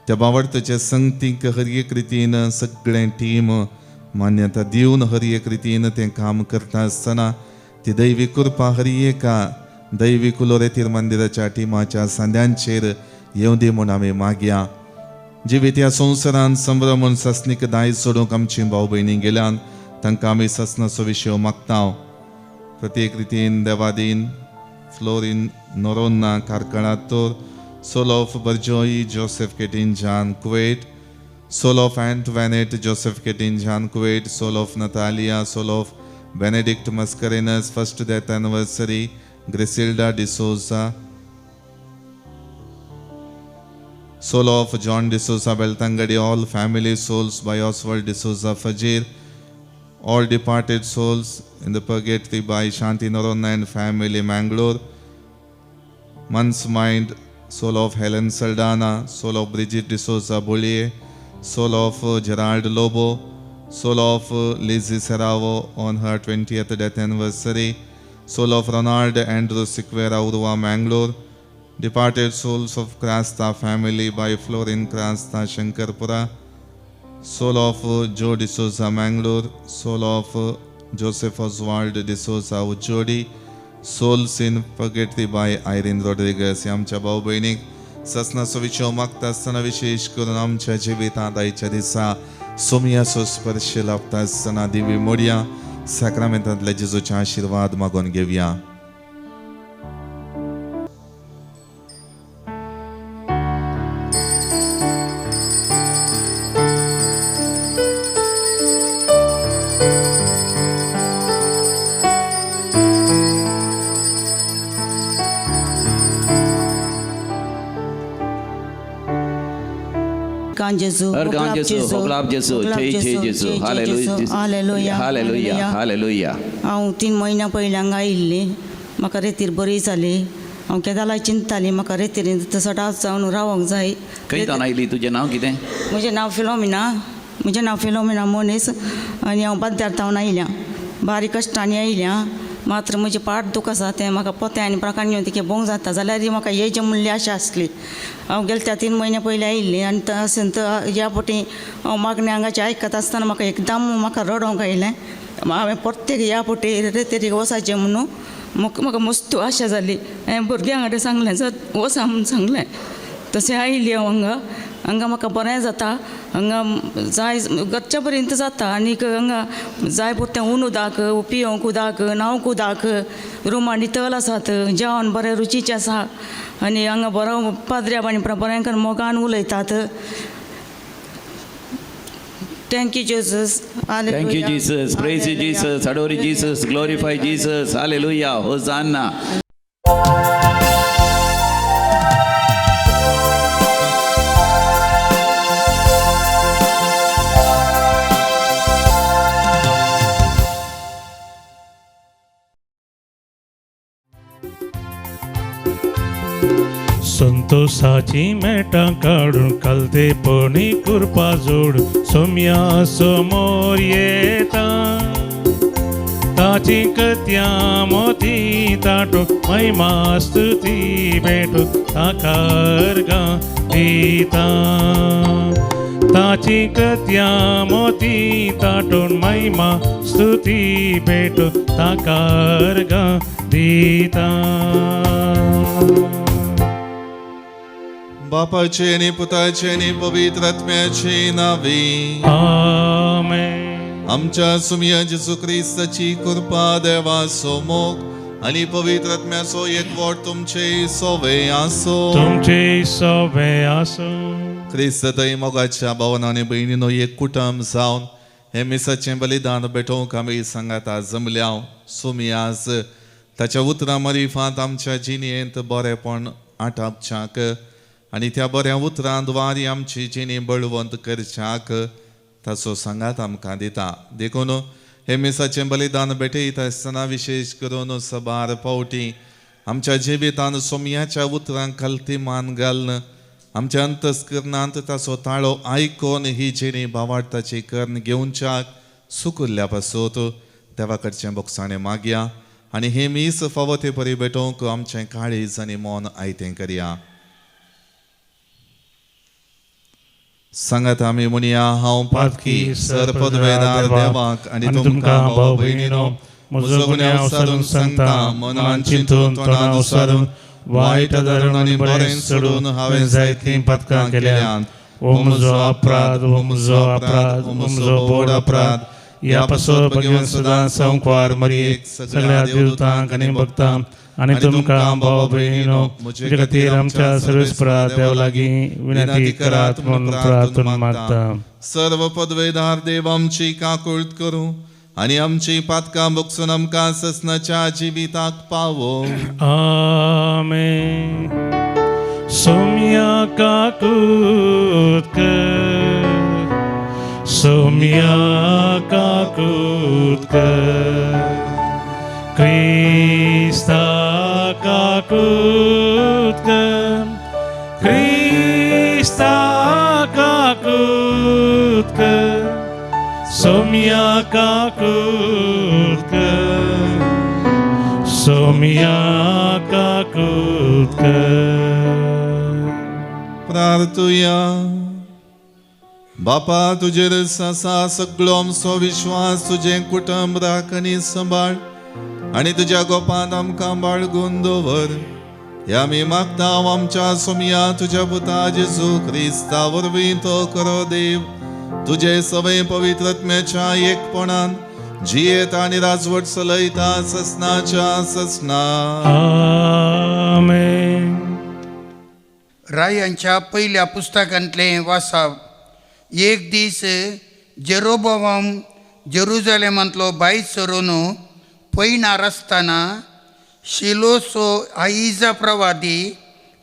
त्या बावडताच्या संगतीक हर एक रितीन सगळें टीम मान्यता दिवन हर एक रितीन तें काम करता आसतना ती दैवीक कृपा हर एका दैवीक उलोरेतीर मंदिराच्या टिमाच्या सांद्यांचेर येवं दी म्हूण आमी मागया. जिवीत ह्या संवसारांत संभ्रमून सस्नीक दायज सोडूंक आमची भाव भयणी गेल्यान तांकां आमी ससनाचो विशय मागता. प्रत्येक रितीन देवादीन फ्लोरीन नोरोन्ना कारकळातोर. सोल ऑफ बर्जोई जोसेफ केटिंजान Kuwait. Soul of Antoinette Joseph केटिंजान Kuwait. Soul of Natalia. Soul of Benedict Mascarenhas. First death anniversary Griselda D'Souza. Soul of John D'Souza Beltangadi. All family souls by Oswald D'Souza Fajir. All departed souls in the purgatory by Shanti Noronna and family Mangalore. Man's Mind. Soul of Helen Saldana. Soul of Bridget D'Souza Bullier. Soul of Gerald Lobo. Soul of Lizzie Serravo on her 20th death anniversary. Soul of Ronald Andrew Siquera Urua Mangalore. Departed souls of Krasta family by Florin Krasta Shankarpura. Soul of Joe D'Souza Mangalore. Soul of Joseph Oswald D'Souza Ujjodi. Souls in purgatory by Irene Rodriguez. आमच्या भाऊ बहिणीक ससनाचो विशय मागता आसतना विशेष करून आमच्या जिवितांत आयच्या दिसा सोमयाचो स्पर्श लाभता आसतना दिवी मोडया. सॅक्रामेंतांतले जेजूचे आशीर्वाद मागून घेवया. Arkan Jesu, Hoglab Jesu, Jai Jesu, Hallelujah, Hallelujah, Hallelujah, Hallelujah. हांव 3 म्हयन्या पयलीं आयिल्ली. म्हाका रेतीर बरी जाली. हांव केदाला चिंतताली म्हाका रेतीर सदांच जावन रावंक जाय. खंय जावन आयली? तुजें नांव कितें? म्हजें नांव फिलोमिना मोनीस आनी हांव बाद्यार्थावन आयल्या. बारीक कश्टांनी आयल्या. मात्र म्हजें पाट दूख आसा तें म्हाका पोत्या आनी प्रकार घेवन तिके भोंग जाता जाल्यार म्हाका येवचें म्हणली आशा आसली. हांव गेल्या त्या 3 म्हयन्या पयलीं आयिल्ली आनी तशेंच ह्या फावटी हांव मागणी हांगाचें आयकता आसतना म्हाका एकदम म्हाका रडोंक आयलें. हांवें प्रत्येक ह्या फावटी रेतीर वचाचें म्हणून म्हाका मस्त आशा जाली. हांवें भुरग्यां कडेन सांगलें वचा म्हणून सांगलें. तशें आयली हांव हांगा म्हाका बरें जाता. हांगा जाय घरच्या पर्यंत जाता आनीक हांगा जाय पुरतें ऊन उदक पिवंक उदक न्हावंक उदक रुमा नितळ आसात. जेवण बरें रुचीचें आसा आनी हांगा बरो पाद्र्या बाणी बरें करून मोगान उलयतात. Thank you, Jesus. Hallelujah. Thank you, Jesus. Praise you, Jesus. Adore you, Jesus. Glorify Jesus. Hallelujah. Hosanna. तोसाची मेटां काडून कालतेपणी कृपा जोड सोम्या समोर येता ताची कत्या मोती ताटो महिमा स्तुती भेटो ताका अर्गां दिता ताची कत्या मोती ताटून महिमा स्तुती भेटो ताका अर्गां दिता बापाचे आणि पुताचे आणि पवित्र आत्म्याचे नावे आमेन. आमच्या सुमिया जेसू ख्रिस्ताची कृपा देवा सोमोग आणि पवित्र आत्म्याचो एकवट तुमचे सोवे आसो. तुमचे सोबे आसो. ख्रिस्त थंय मोगाच्या भावनांनी बहिणीनो एक कुटुंब जावन हे मिसाचें बलिदान भेटोवंक आमी सांगात जमल्या. सुमियास ताच्या उतरां मरिफांत आमच्या जिणेंत बरेपण आटापच्याक आनी त्या बऱ्या उतरां द्वारे आमची जिणी बळवंत करच्याक ताचो सांगात आमकां दिता. देखून हे मिसाचें बलिदान भेटयता आसतना विशेश करून सबार पावटी आमच्या जिवितान सोमयाच्या उतरांक कल्तिमान घालन आमच्या अंतस्करणांत ताचो ताळो आयकोन ही जिणी भावार्थाची कर्ण घेवच्याक सुकुल्ल्या पासूत देवा कडचें बोगसाणें मागया आनी हे मीस फावो ते परी भेटोवंक आमचें काळीज आनी मोन आयतें करया. सांगात आमी म्हणया हांव पातकी सर पदवेदार देवाक आनी तुमकां भाव भयणीनो म्हजो गुन्यांव सारून सांगता. मनान चिंतून तोंडान उसारून वायट धरण आनी बरें सोडून हांवें जायतीं पातकां केल्यात. ओ म्हजो अपराध, ओ म्हजो अपराध, ओ म्हजो बोड अपराध. ह्या पासून भगवान सदांच संकवार मरयेक सगळ्या देवतांक आनी भक्तांक आनी तुमकां भाव भयणीनो म्हजे खातीर आमच्या सर्वेस्परा देव लागीं विनंती करात म्हणून प्रार्थना मागता. सर्व पदवेदार देव आमची काकुळट करूं आनी आमची पातकां भोगसून आमकां ससनाच्या जिविताक पावो. आमेन. सोम्या काकुळट कर, सोम्या काकुळट कर, Krista kakutka, Krista kakutka, Somya kakutka, Somya kakutka. प्रार्थुया. बापा तुजेर आसा सगळो आमचो विश्वास तुजें कुटुंब राख आनी सांबाळ आनी तुज्या गोपांत आमकां बाळगून दवर. ह्या आमी मागता आमच्या सोमया तुज्या पुता जेजू ख्रिस्ता वरवीं तो करो देव तुजे सवय पवित्र आत्म्याच्या एकपणान जियेत आनी राजवट चलयता ससनाच्या ससना. आमेन. रायांच्या पयल्या पुस्तकांतलें वाचप. एक दीस जेरोबोआम जेरुजालेमांतलो भायर सरून पयणार आसतना शिलोसो आईजा प्रवादी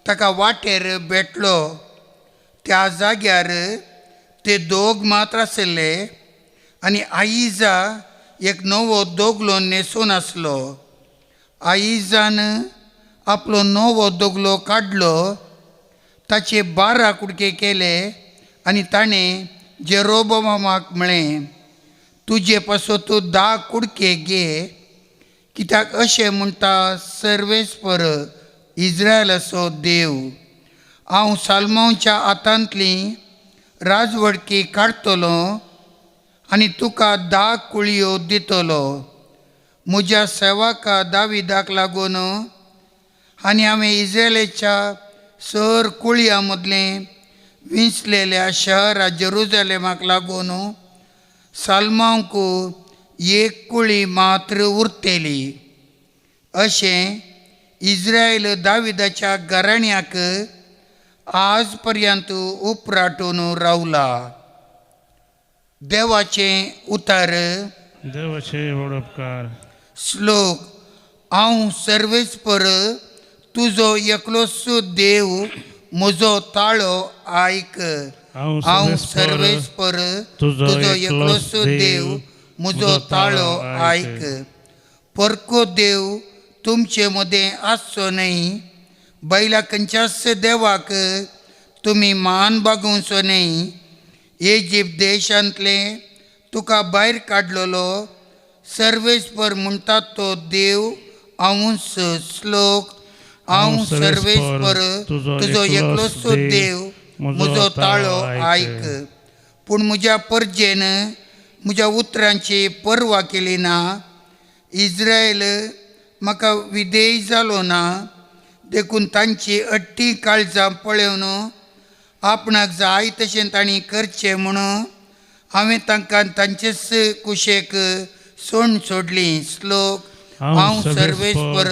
ताका वाटेर भेटलो. त्या जाग्यार ते दोग मात्र आसले आनी आईजा एक नवो दोगलो न्हेसून आसलो. आईजान आपलो नवो दोगलो काडलो, ताचे 12 कुडके केले आनी ताणें जेरोबोआमाक म्हळें, तुजे पासो तूं 10 कुडके घे, कित्याक अशें म्हणटा सर्वेस्पर इस्रायलाचो देव, हांव सालमोनच्या हातांतली राजवडकी काडटलो आनी तुका 10 कुळयो दितलो. म्हज्या सेवका दाविदाक लागून आनी हांवें इस्रायलाच्या सर कुळयां मदलें विंचलेल्या शहरा जेरुजालेमाक लागून सालमोंक एक कुळी मात्र उरतेली. अशें इस्रायल दाविदाच्या घराण्याक आज पर्यंत उपराटून रावला. देवाचें उतर. देवाचे वडपकार. श्लोक. हांव सर्वेस्पर तुजो एकलोच देव, म्हजो ताळो आयक. हांव सर्वेस्पर तुजो एकलोच देव, म्हजो ताळो आयक. परको देव तुमचे मदें आसचो न्हय, बैला कंच्यास देवाक तुम्ही मान बागोवचो न्ही. इजिप्त देशांतले तुका भायर काडलेलो सर्वेस्पर म्हणटात तो देव हांवूच. श्लोक. हांव सर्वेस्पर तुजो एकलोचो देव, म्हजो ताळो आयक. पूण म्हज्या परजेन म्हज्या उतरांची पर्वा केली ना. इस्रायल म्हाका विधेय जालो ना. देखून तांची अट्टी काळजां पळोवन आपणाक जाय तशें तांणी करचें म्हणून हांवें तांकां तांचेच कुशेक सोडून सोडली. श्लोक. हांव सर्वेस्पर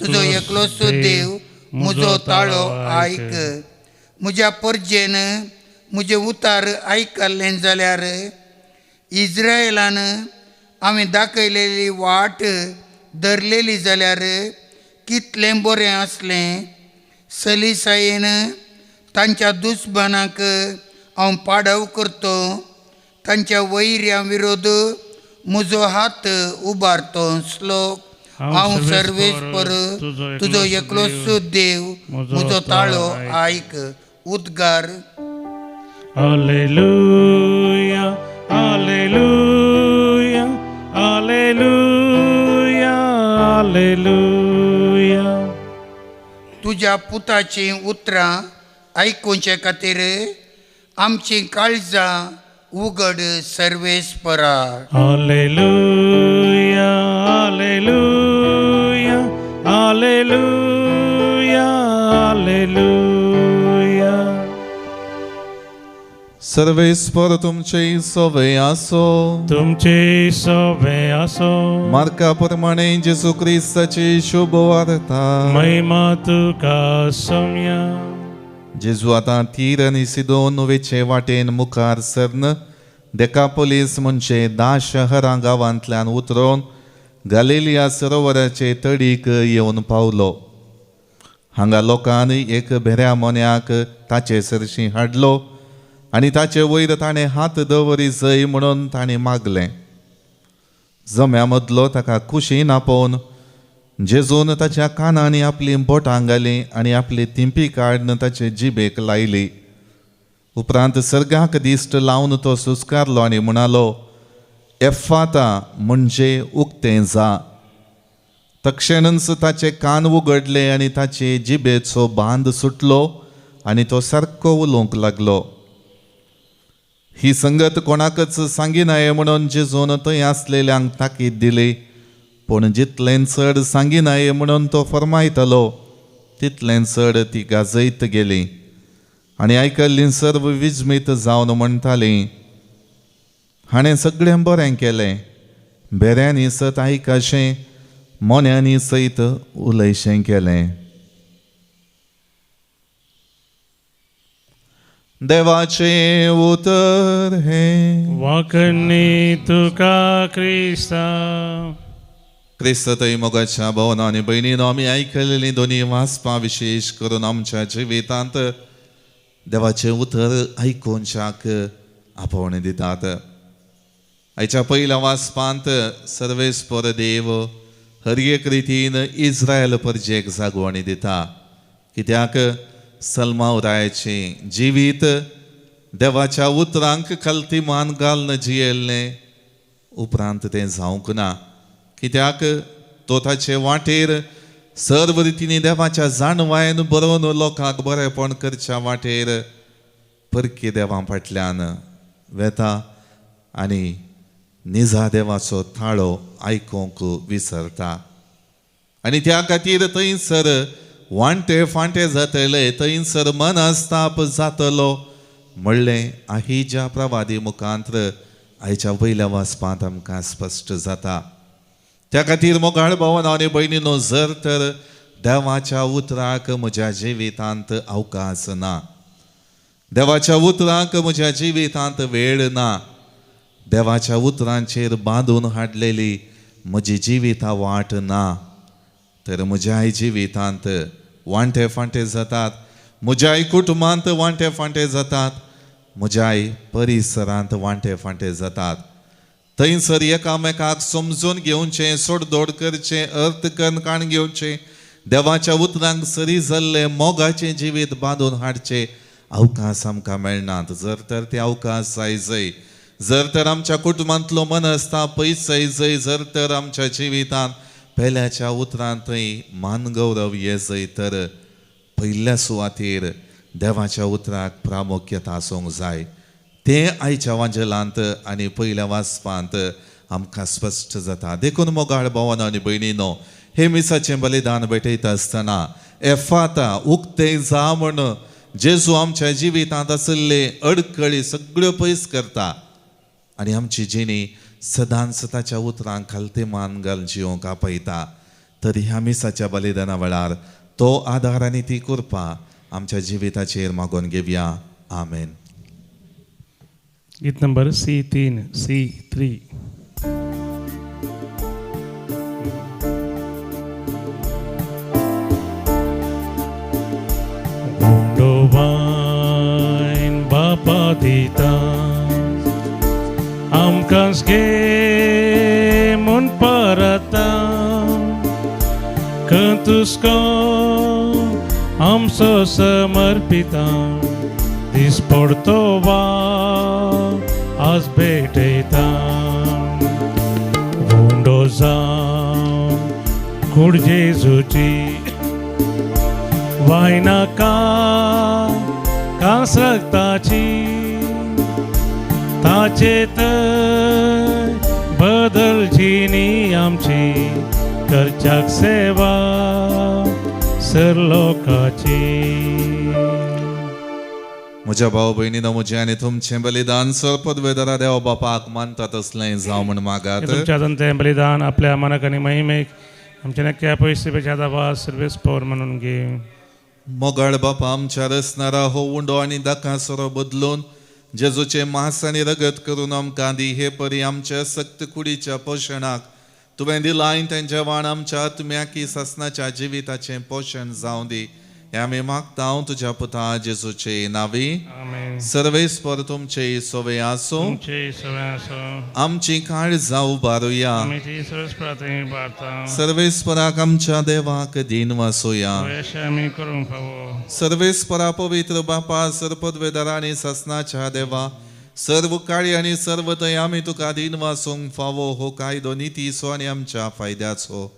तुजो एकलोचो देव, म्हजो ताळो आयक. म्हज्या परजेन म्हजें उतार आयकल्लें जाल्यार इस्रायलान हांवें दाखयलेली वाट धरलेली जाल्यार कितलें बरें आसलें. सलिसायेन तांच्या दुस्मानाक हांव पाडव करतो. तांच्या वैऱ्यां विरोध म्हजो हात उबारतो. श्लोक. हांव सर्वेस्पर तुजो एकलोचो देव, म्हजो ताळो आयक. उद्गार. Alleluia, Alleluia, Alleluia, Alleluia. तुज्या पुताची उतरां आयकुचे खातीर आमची काळजां उगड सर्वेस्परा. Alleluia, Alleluia, Alleluia, Alleluia. सर्वेस्पर तुमचे सोवे आसो. तुमचे सोबे असो. मार्का प्रमाणे जेसू ख्रिस्ताची शुभ वार्ता. महिमा तुका सौम्या. जेजू आतां तीर आनी सिदोन वेचे वाटेन मुखार सरन डेकापोलीस म्हणजे 10 शहरां गांवांतल्यान उतरून गलिलिया सरोवराचे तडीक येवन पावलो. हांगा लोकांनी एक भेऱ्या मोन्याक ताचे सरशी हाडलो आनी ताचे वयर ताणें हात दवरीसय म्हणून ताणें मागलें. जम्या मदलो ताका कुशीन आपोवन जेजून ताच्या कानांनी आपली बोटां घालीं आनी आपली तिंपी काडून ताचे जिबेक लायली. उपरांत सर्गाक दिश्ट लावन तो सुस्कारलो आनी म्हणालो, एफ्फाता म्हणजे उक्तें जा. तक्षणच ताचे कान उगडले आनी ताचे जिबेचो बांद सुटलो आनी तो सारको उलोवंक लागलो. ही संगत कोणाकच सांगिनाये म्हणून जेजून थंय आसलेल्यांक ताकीद दिली. पूण जितलें चड सांगिनाये म्हणून तो फरमायतलो तितलें चड ती गाजयत गेली. आनी आयकल्लीं सर्व विस्मीत जावन म्हणटालीं, हाणें सगळें बरें केलें. बेऱ्यांनी सत आयकाशें, मोन्यांनी सयत उलयशें केलें. देवाचे उतर हे. वाकणी तुका क्रिस्ता. क्रिस्त थंय मोगाच्या भवना आनी भयणीनो, आमी आयकलेलीं दोनी वाचपां विशेश करून आमच्या जिवितांत देवाचें उतर आयकुनशाक आपोवण दितात. आयच्या पयल्या वाचपांत सर्वेस्पर देव हर एक रितीन इस्रायल परजेक जागोवणी दिता. कित्याक सल्मावरायाचें जिवीत देवाच्या उतरांक खालती मान घालन जियेल्लें उपरांत तें जावंक ना. कित्याक तो ताचे वाटेर सर्व रितीनी देवाच्या जाणवायेन बरोवन लोकांक बरेपण करच्या वाटेर परकी देवा फाटल्यान वेता आनी निजा देवाचो ताळो आयकूंक विसरता. आनी त्या खातीर थंयसर वांटे फांटे जातले, थंयसर मनस्ताप जातलो म्हणलें आहिजा प्रवादी मुखांतर आयच्या वयल्या वाचपांत आमकां स्पश्ट जाता. त्या खातीर मोगाळ भावना आनी भयणीनो, जर तर देवाच्या उतराक म्हज्या जिवितांत अवकाश ना, देवाच्या उतराक म्हज्या जिवितांत वेळ ना, देवाच्या उतरांचेर बांदून हाडलेली म्हजी जिवितां वाट ना, तर म्हज्याय जिवितांत वांटे फांटे जातात, म्हज्याय कुटुंबांत वांटे फांटे जातात, म्हज्याय परिसरांत वांटे फांटे जातात. थंयसर एकामेकाक समजून घेवचें, सोडदोड करचें, अर्थ कणकाण घेवचें, देवाच्या उतरांक सरी जाल्ले मोगाचे जिवीत बांदून हाडचे अवकाश आमकां मेळनात. जर तर ते अवकाश जाय, जर तर आमच्या कुटुंबांतलो मनस्ताप पयस जाय, जर तर आमच्या जिवितांत पेल्याच्या उतरांत थंय मान गौरव येजय, तर पयल्या सुवातेर देवाच्या उतराक प्रामुख्यता आसूंक जाय. ते आयच्या वांजलांत आनी पयल्या वाचपांत आमकां स्पश्ट जाता. देखून मोगाळ भावांनो आनी भयणीनो, हे मिसाचें बलिदान भेटयता आसतना एफाता उक्ते जा म्हण जेजू आमच्या जिवितांत आशिल्ले अडखळी सगळ्यो पयस करता आनी आमची जिणी सदांच ताच्या उतरांक खालते मान घाल जिवंक आपयता. तर ह्या मिसाच्या बलिदाना वेळार तो आदार आनी ती कृपा आमच्या जिविताचेर मागून घेवया. आमेन. गीत number C3. Undowain Bapa dita amkan mun parata Cantusco amso samarpita disportova az beteta Undozam kur Jesuci वायना का सकताची ताचेत बदलचीनी आमची करच्याक सेवा सरलोकाची. म्हज्या भाव भयणीनो, म्हजें आनी तुमचें बलिदान सर्पद्वेदरा देव बापाक मानता तसलें जावं म्हण मागात. तुमच्या ते बलिदान आपल्या मनाक आनी महिमेक आमच्या नक्क्या पयशेच्या दावा सर्वेस पौर म्हणून घे. मोगाळ बापा, आमच्या रसणारा हो उंडो आनी दाकासरो बदलून जेजूचे मांस आनी रगत करून आमकां दी. हे परी आमच्या सक्त कुडीच्या पोशणाक तुवें दिलाय तेंच्या वाण आमच्या आत्म्याकी सासनाच्या जिविताचें पोशण जावं दी. हे आमी मागता तुज्या पुता जेजूचे नावी. सर्वेस्पर तुमचे सोवे आसो. आमची काळजां उबारुया. सर्वेस्पराक आमच्या देवाक दिन वासुया. सर्वेस्परा पवित्र बापा, सर्पद्वेदरा आनी सासनाच्या देवा, सर्व काळी आनी सर्व दय आमी तुका दिन वासूंक फावो. हो कायदो नितीचो आनी आमच्या फायद्याचो.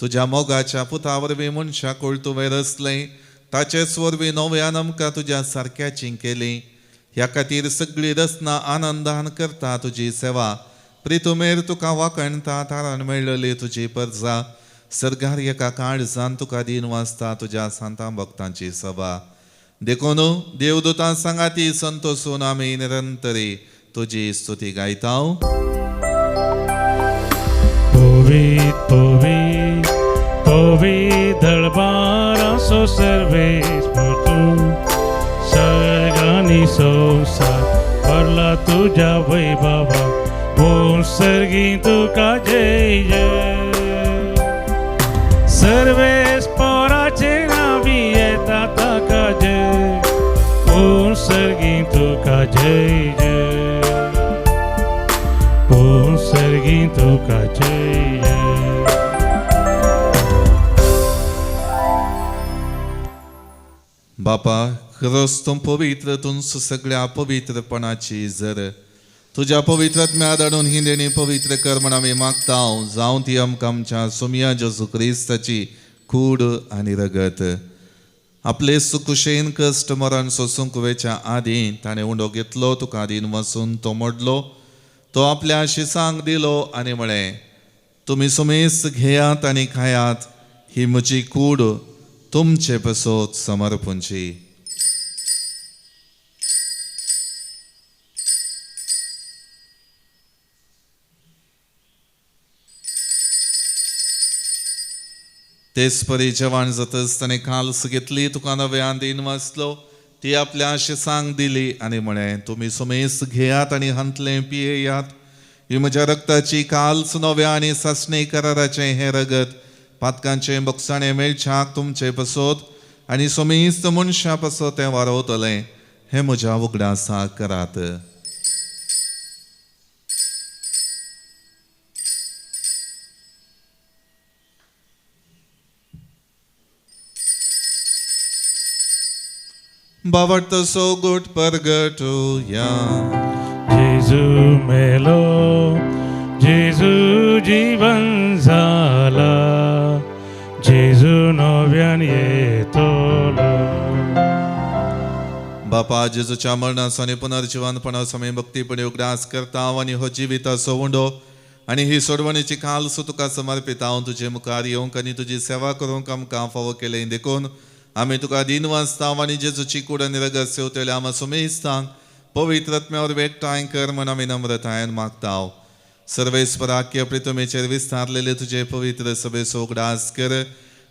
तुज्या मोगाच्या पुता वरवीं मनशाक तुवें रचलें, ताचेच वरवीं नव्यान आमकां तुज्या सारक्याची केली. ह्या खातीर सगळी रचना आनंदान करता तुजी सेवा. प्रितुमेर तुका वाकणता तारण मेळ्ळली तुजी परजा. सर्गार एका काळजान तुका दिन वाजता तुज्या सांता भक्तांची सभा. देखून देवदूतां सांगाती संतोषून आमी निरंतरी तुजी स्तुती गायता. Povi darbara so serves por tu Sargani sosar parla tuja vai baba Bon sergin tu ka jai jai Serves porace navieta ta ka jai Bon sergin tu ka jai jai Bon sergin tu ka jai jai. बापा, खरोच तूं पवित्र, तूं सगळ्या पवित्रपणाची जर तुज्या पवित्रात्म्या धाडून ही देणी पवित्र कर म्हण आमी मागता. जावं ती आमकां आमच्या सुमया जेजू क्रिस्ताची कूड आनी रगत. आपले सुकुशेन कश्ट मरण सोसूंक वेच्या आदीं ताणें उंडो घेतलो, तुका आदीन वचून तो मोडलो. तो आपल्या शिसांक दिलो आनी म्हळें, तुमी सुमेस घेयात आनी खायात, ही म्हजी कूड तुमचे पसोत समर्पूंची. तेच परी जेवण जातच ताणें काल्स घेतली, तुका नव्यान दिन वाचलो, ती आपल्या शिसांक दिली आनी म्हळें, तुमी सुमेस घेयात आनी हंतले पियेयात, ही म्हज्या रक्ताची काल्स नव्या आनी सासणे कराराचें हें रगत पातकांचे बक्षाणे मेळच्याक तुमचे पसोत आनी सोमेस्त मनशा पसो तें वारोवतलें. हें म्हज्या उगडासा करात. बावट तसो गुट परगटूया. जेजू मेलो, जेजू जीवन झाला, जेजू नव्यान येतलो. बापा जेजूच्या मरणाचो आनी पुनर्जिवनपणाचो आमी भक्तीपणे उगडास करता आनी हो जिविताचो उंडो आनी ही सोडवणेची कालसो तुका समर्पित हांव तुजे मुखार येवंक आनी तुजी सेवा करूंक आमकां फावो केलें देखून आमी तुका दिन वाचता आनी जेजूची कूड आनी रगत सेवतल्या आमा सुमेस्तांक पवित्र आत्म्यावर एकठांय कर म्हण आमी नम्रतायेन मागता. सर्वेस्पराक्य प्रितुमेचेर विस्तारलेले तुजे पवित्र सभेचो उगडास कर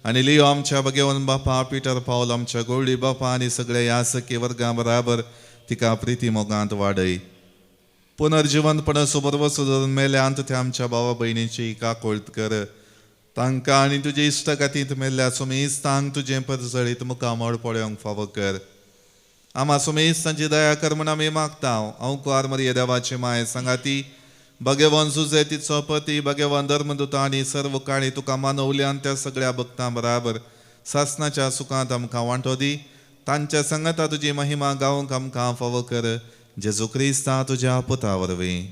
आनी लियो आमच्या भगवन बापा पिटर पावल आमच्या गोळी बापा आनी सगळे यासकी वर्गां बराबर तिका प्रिती मोगांत वाडय. पुनर्जिवनपणाचो बरोबर सुदारून मेल्यांत त्या आमच्या भावा भयणीची काकोळट कर. तांकां आनी तुजे इश्टगातींत मेल्ल्या सुमेस्तांक तुजें परजळीत मुखामळ पळोवंक फावो कर. आमा सुमेस्तांची दया कर म्हण आमी मागता. हांव कुवार मरिये देवाचे माय सांगाती भगवान जुजे तिचो पती भगवान धर्मदूता आनी सर्व काळी तुका मानवल्यान त्या सगळ्या भक्तां बराबर सासणाच्या सुखांत आमकां वांटो दी. तांच्या संगता तुजी महिमा गावंक आमकां फावो कर. जेजू क्रिस्ता तुज्या पुता वरवीं.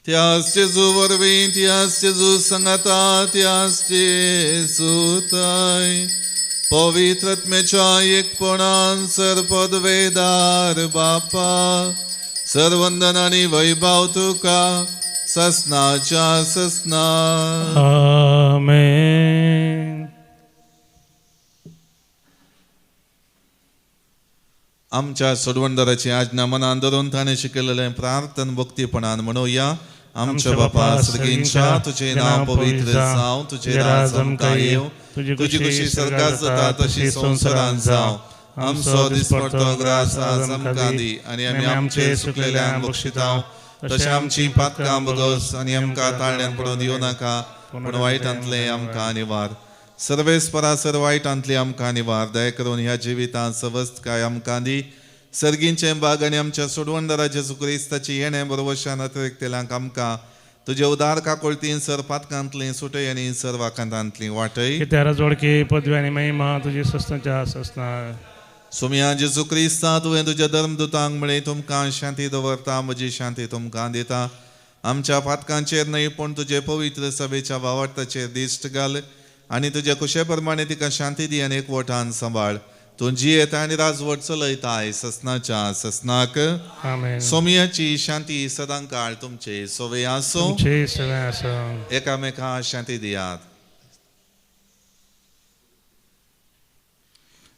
त्याच जेजू वरवीं त्याच जेजू संगता त्याच जेजूताय पवित्र आत्म्याच्या एकपणान सरपदवेदार बापा सर्वंदन आनी वैभव तुका ससनाच्या ससना. आमेन. आमच्या सोडवणदाराची आज्ञा मनान धरून ताणें शिकयलेलें प्रार्थन भक्तीपणान म्हणुया. आमच्या बापा सर्गींच्या तुझे नाव पवित्र जावं, तुझे राज आमकां येवं, तुजी खुशी स्वर्गांत जाता तशी संवसारांत जावं. आमचो दिसपडटो ग्रास आज आमकां दी आनी आमी आमचे चुकलेल्यांक बक्षितांव तशें आमची पातकां बगस आनी आमकां ताळण्यान पडून दिवं नाका पूण वायटांतले आमकां निवार. सर्वेस्परासर वायटांतली आमकां निवार. दया करून ह्या जिवितांत सवस्त काय आमकां दी. सर्गींचे बाग आनी आमच्या सोडवणदारा जेजू क्रिस्ताची येणे बरोवशान अतिरिक्तेल्यांक आमकां तुजे उदार काकोळतीन सर पातकांतली सुटय आनी सर वाखांतांतली वाटय. कित्याक जोडकी पदवी आनी महिमा तुजी सस्नाच्या ससना. सोम्या जेजू क्रिस्ता तुवें तुज्या धर्मदुतांक म्हळें तुमकां शांती दवरता, म्हजी शांती तुमकां दिता. आमच्या पातकांचेर न्हय पूण तुजे पवित्र सभेच्या वावरताचेर दिश्ट घाल आनी तुज्या कुशे प्रमाणे तिका शांती दी आनी एकवटान सांबाळ. तूं जियेता आनी राजवट चलयताय ससनाच्या ससनाक. आमेन. सोम्याची शांती सदां काळ तुमचे सोवे आसूं. तुमचे सगळें आसूं. एकामेकांक शांती दियात.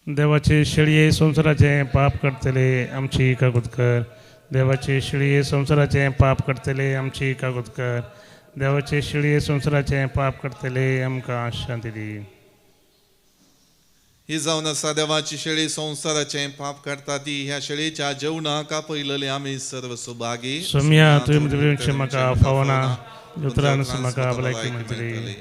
देवाचे शेळये संवसाराचे पाप करतले आमची कागूद कर. देवाचे शेळये संवसाराचे पाप करतले आमची कागूद कर. देवाचे शेळये संवसाराचे पाप करतले आमकां शांती दी. ही जावन आसा देवाची शेळी संवसाराचे पाप करता ती. ह्या शेळीच्या जेवणाक आपयलेले आमी सर्व सुभागी. सोम्या तुवें म्हाका फावना उतरान म्हाका भलायकी मेळटली.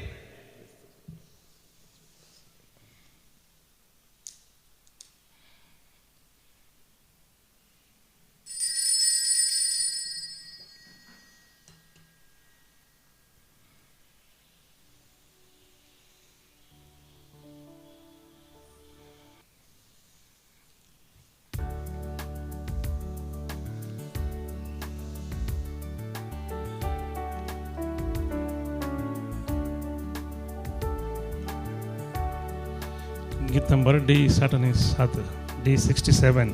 गीत नंबर D67 D67.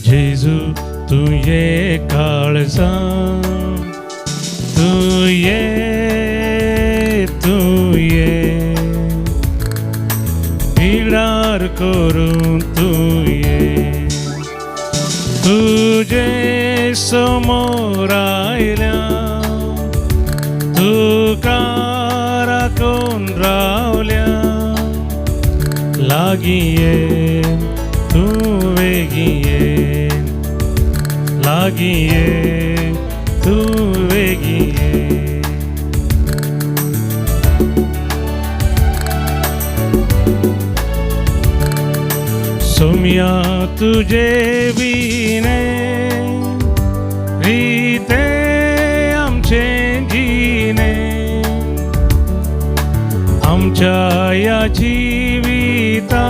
जेजू तू ये काळजा, तू ये पिडार करून तू ये. तुझे समोर आयल्या तुका राखून रावल्या. लागी ये तू वेगी ये, लागी ये तू वेगी ये. सोम्या तुझे विणे रीते आमचे जिने. आमच्या या जीविता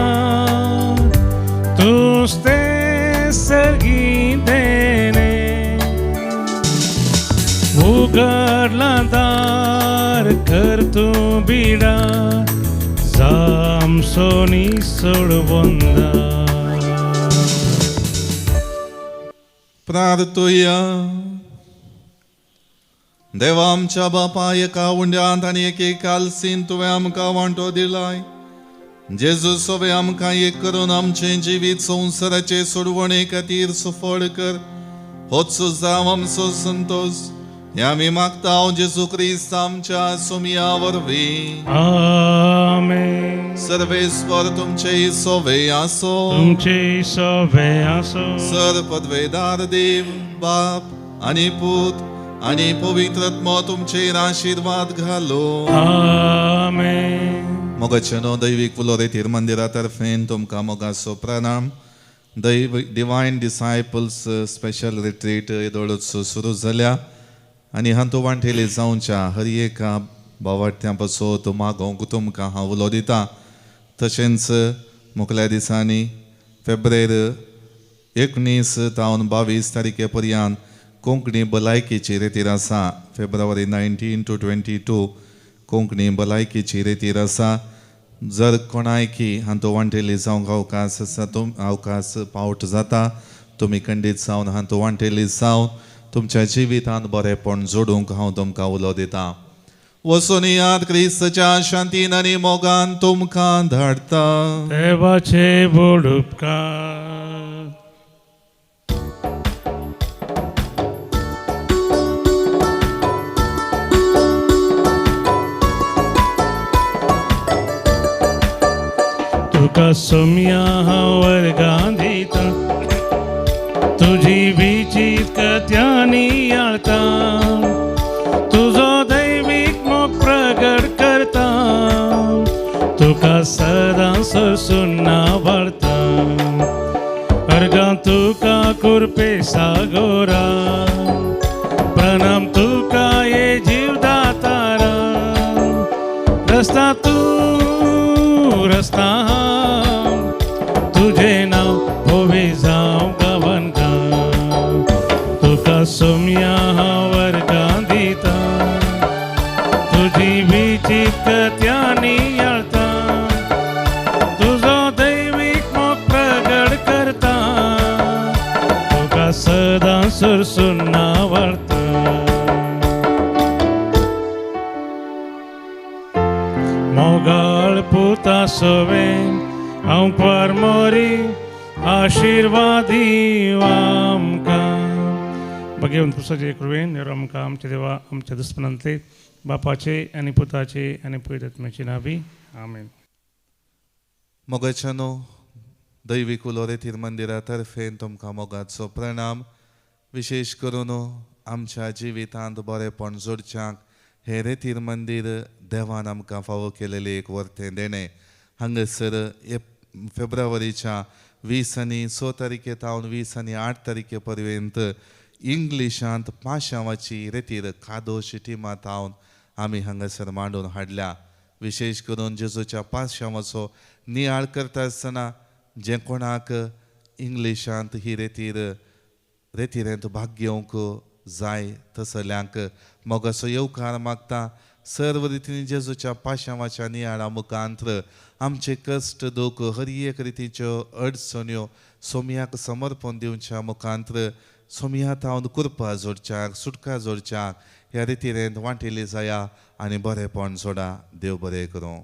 तूच ते सर्गी देणे उघडला दार कर तू बिडा जाम सोनी सोडवंदा प्रार्थूया. देवा आमच्या बापा एका उंड्यांत आनी एकेकालसीन तुवें आमकां वांटो दिलाय. जेजू सोबे आमकां एक करून आमचें जिवीत संवसाराचे सोडवणे खातीर सफळ कर. होच जावं आमचो संतोष. हें आमी मागता जेजू क्रिस्त आमच्या सोमिया वरवीं. आमेन. सर्वेस्वर तुमचे सोबे आसो. तुमचे सोबे आसो. सर्वपदवेदार देव बाप आनी पूत आनी पवित्रात्मा तुमचेर आशीर्वाद घालो. आमेन. मोगाचेनो दैवीक उलोरेतीर मंदिरा तर्फेन तुमकां मोगाचो प्रणाम. डिवायन डिसायपल्स स्पेशल रिट्रीट येदोळूच सुरू जाल्या आनी हातूंत वांटेली जावच्या हर एका भावार्थ्यां पासत मागोवंक तुमकां हांव उलो दितां. तशेंच मुखल्या दिसांनी फेब्रेर 19 तावन 22 तारखे पर्यंत कोंकणी भलायकेची रेतीर आसा. फेब्रुवारी 19 to 22 कोंकणी भलायकेची रेतीर आसा. जर कोणायकी हातूंत वांटेली जावंक अवकाश आसा अवकाश पावट जाता तुमी खंडीत जावन हातूंत वांटेली जावन तुमच्या जिवितांत बरेपण जोडूंक हांव तुमकां उलो दितां. वचून याद क्रिस्ताच्या शांतीन आनी मोगान तुमकां धाडटा. देवाचे व्हड उपकार. तुका सोम्या हांव वर्गां दिता तुजी विचित कथ्यांनी आळता तुजो दैवीक मोग प्रगट करता तुका सदां सरसून नावाडता अर्गां तुका कुरपे सागोरा प्रणाम तुका ये जीवदातारा रस्ता तूं रस्ता तुझे नाव होवे जावं गांवांका तुका सोम्या हांव वर्गां दिता तुजी विचित कथ्यांनी आळता तुजो दैवीक मोग प्रगट करता तुका सदां सरसून नावाडता मोगाळ पुता सोवें हांव परमोरी आशिर्वादी आमकां भगवंत पुरुषाचे कृपेन आमकां आमचे देवा आमच्या दुस्मनांतले बापाचे आनी पुताचे आनी पवित्र आत्म्याचे नावी आमेन. मोगाचेनो दैवीक उलोरेतीर मंदिरा तर्फेन तुमकां मोगाचो प्रणाम. विशेश करून आमच्या जिवितांत बरेपण जोडच्याक हे रेतीर मंदिर देवान आमकां फावो केलेले एक वर्तें देणें. हांगासर फेब्रुवारीच्या 20 आनी 6 तारखे तावन 20 आनी 8 तारखे पर्यंत इंग्लिशांत पाशांवाची रेतीर कादोश टिमा तावन आमी हांगासर मांडून हाडल्या. विशेष करून जेजूच्या पाशांवाचो नियाळ करता आसतना जे कोणाक इंग्लिशांत ही रेतीरेंत भाग घेवंक जाय तसल्यांक मोगाचो येवकार मागता. सर्व रितीन जेजूच्या पाशांवाच्या नियाळा मुखांत्र आमचे कश्ट दूख हर एक रितीच्यो अडचण्यो सोम्याक समर्पण दिवच्या मुखांत्र सोम्या तावन कुरपा जोडच्याक सुटका जोडच्याक ह्या रितीरेंत वांटेली जाया आनी बरेपण जोडा. देव बरें करूं.